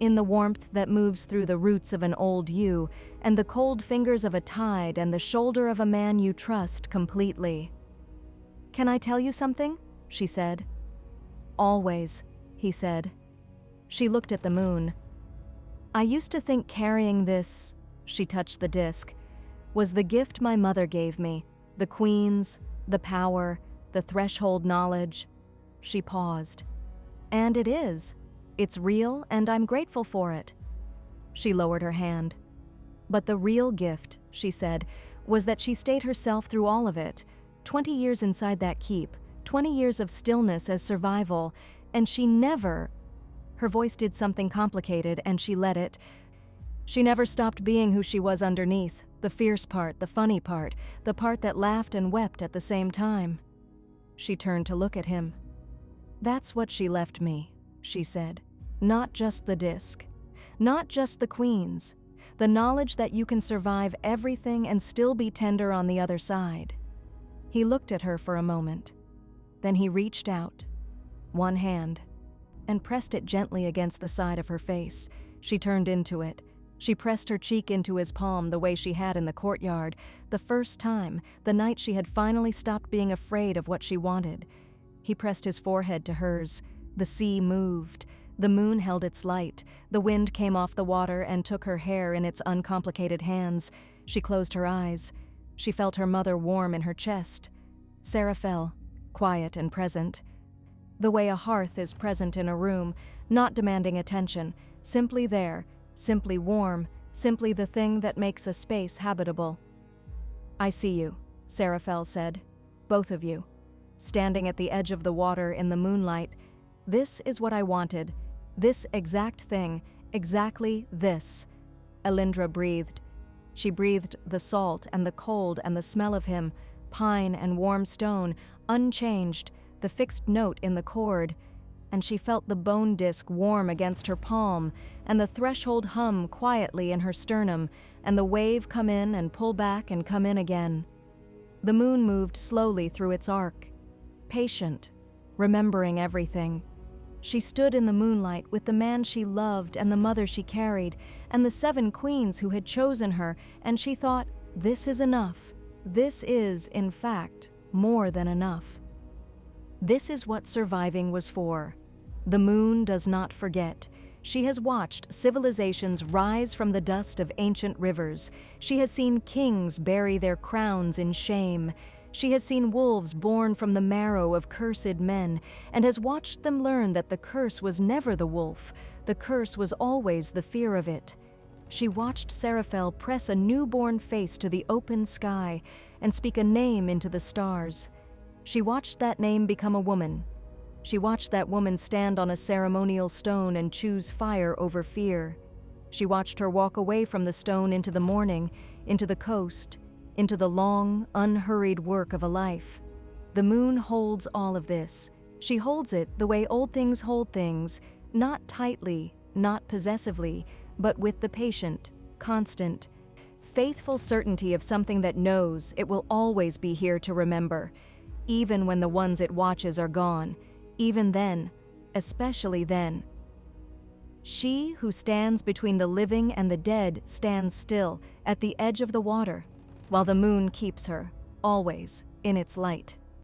S1: in the warmth that moves through the roots of an old yew, and the cold fingers of a tide, and the shoulder of a man you trust completely. "Can I tell you something?" she said. "Always," he said. She looked at the moon. "I used to think carrying this," she touched the disc, "was the gift my mother gave me, the queens, the power, the threshold knowledge." She paused. "And it is. It's real, and I'm grateful for it." She lowered her hand. "But the real gift," she said, "was that she stayed herself through all of it. 20 years inside that keep, 20 years of stillness as survival, and she never—" Her voice did something complicated, and she let it. She never stopped being who she was underneath, the fierce part, the funny part, the part that laughed and wept at the same time. She turned to look at him. "That's what she left me," she said. "Not just the disc. Not just the queens. The knowledge that you can survive everything and still be tender on the other side." He looked at her for a moment. Then he reached out, one hand, and pressed it gently against the side of her face. She turned into it. She pressed her cheek into his palm the way she had in the courtyard, the first time, the night she had finally stopped being afraid of what she wanted. He pressed his forehead to hers. The sea moved. The moon held its light. The wind came off the water and took her hair in its uncomplicated hands. She closed her eyes. She felt her mother warm in her chest. Sarah fell, quiet and present. The way a hearth is present in a room, not demanding attention, simply there, simply warm, simply the thing that makes a space habitable. "I see you," Sarah Fell said. "Both of you. Standing at the edge of the water in the moonlight. This is what I wanted. This exact thing. Exactly this." Aelindra breathed. She breathed the salt and the cold and the smell of him, pine and warm stone, unchanged, the fixed note in the chord. And she felt the bone disc warm against her palm, and the threshold hum quietly in her sternum, and the wave come in and pull back and come in again. The moon moved slowly through its arc, patient, remembering everything. She stood in the moonlight with the man she loved and the mother she carried, and the 7 queens who had chosen her, and she thought, this is enough. This is, in fact, more than enough. This is what surviving was for. The moon does not forget. She has watched civilizations rise from the dust of ancient rivers. She has seen kings bury their crowns in shame. She has seen wolves born from the marrow of cursed men, and has watched them learn that the curse was never the wolf. The curse was always the fear of it. She watched Seraphel press a newborn face to the open sky and speak a name into the stars. She watched that name become a woman. She watched that woman stand on a ceremonial stone and choose fire over fear. She watched her walk away from the stone into the morning, into the coast, into the long, unhurried work of a life. The moon holds all of this. She holds it the way old things hold things, not tightly, not possessively, but with the patient, constant, faithful certainty of something that knows it will always be here to remember, even when the ones it watches are gone. Even then, especially then. She who stands between the living and the dead stands still at the edge of the water, while the moon keeps her, always, in its light.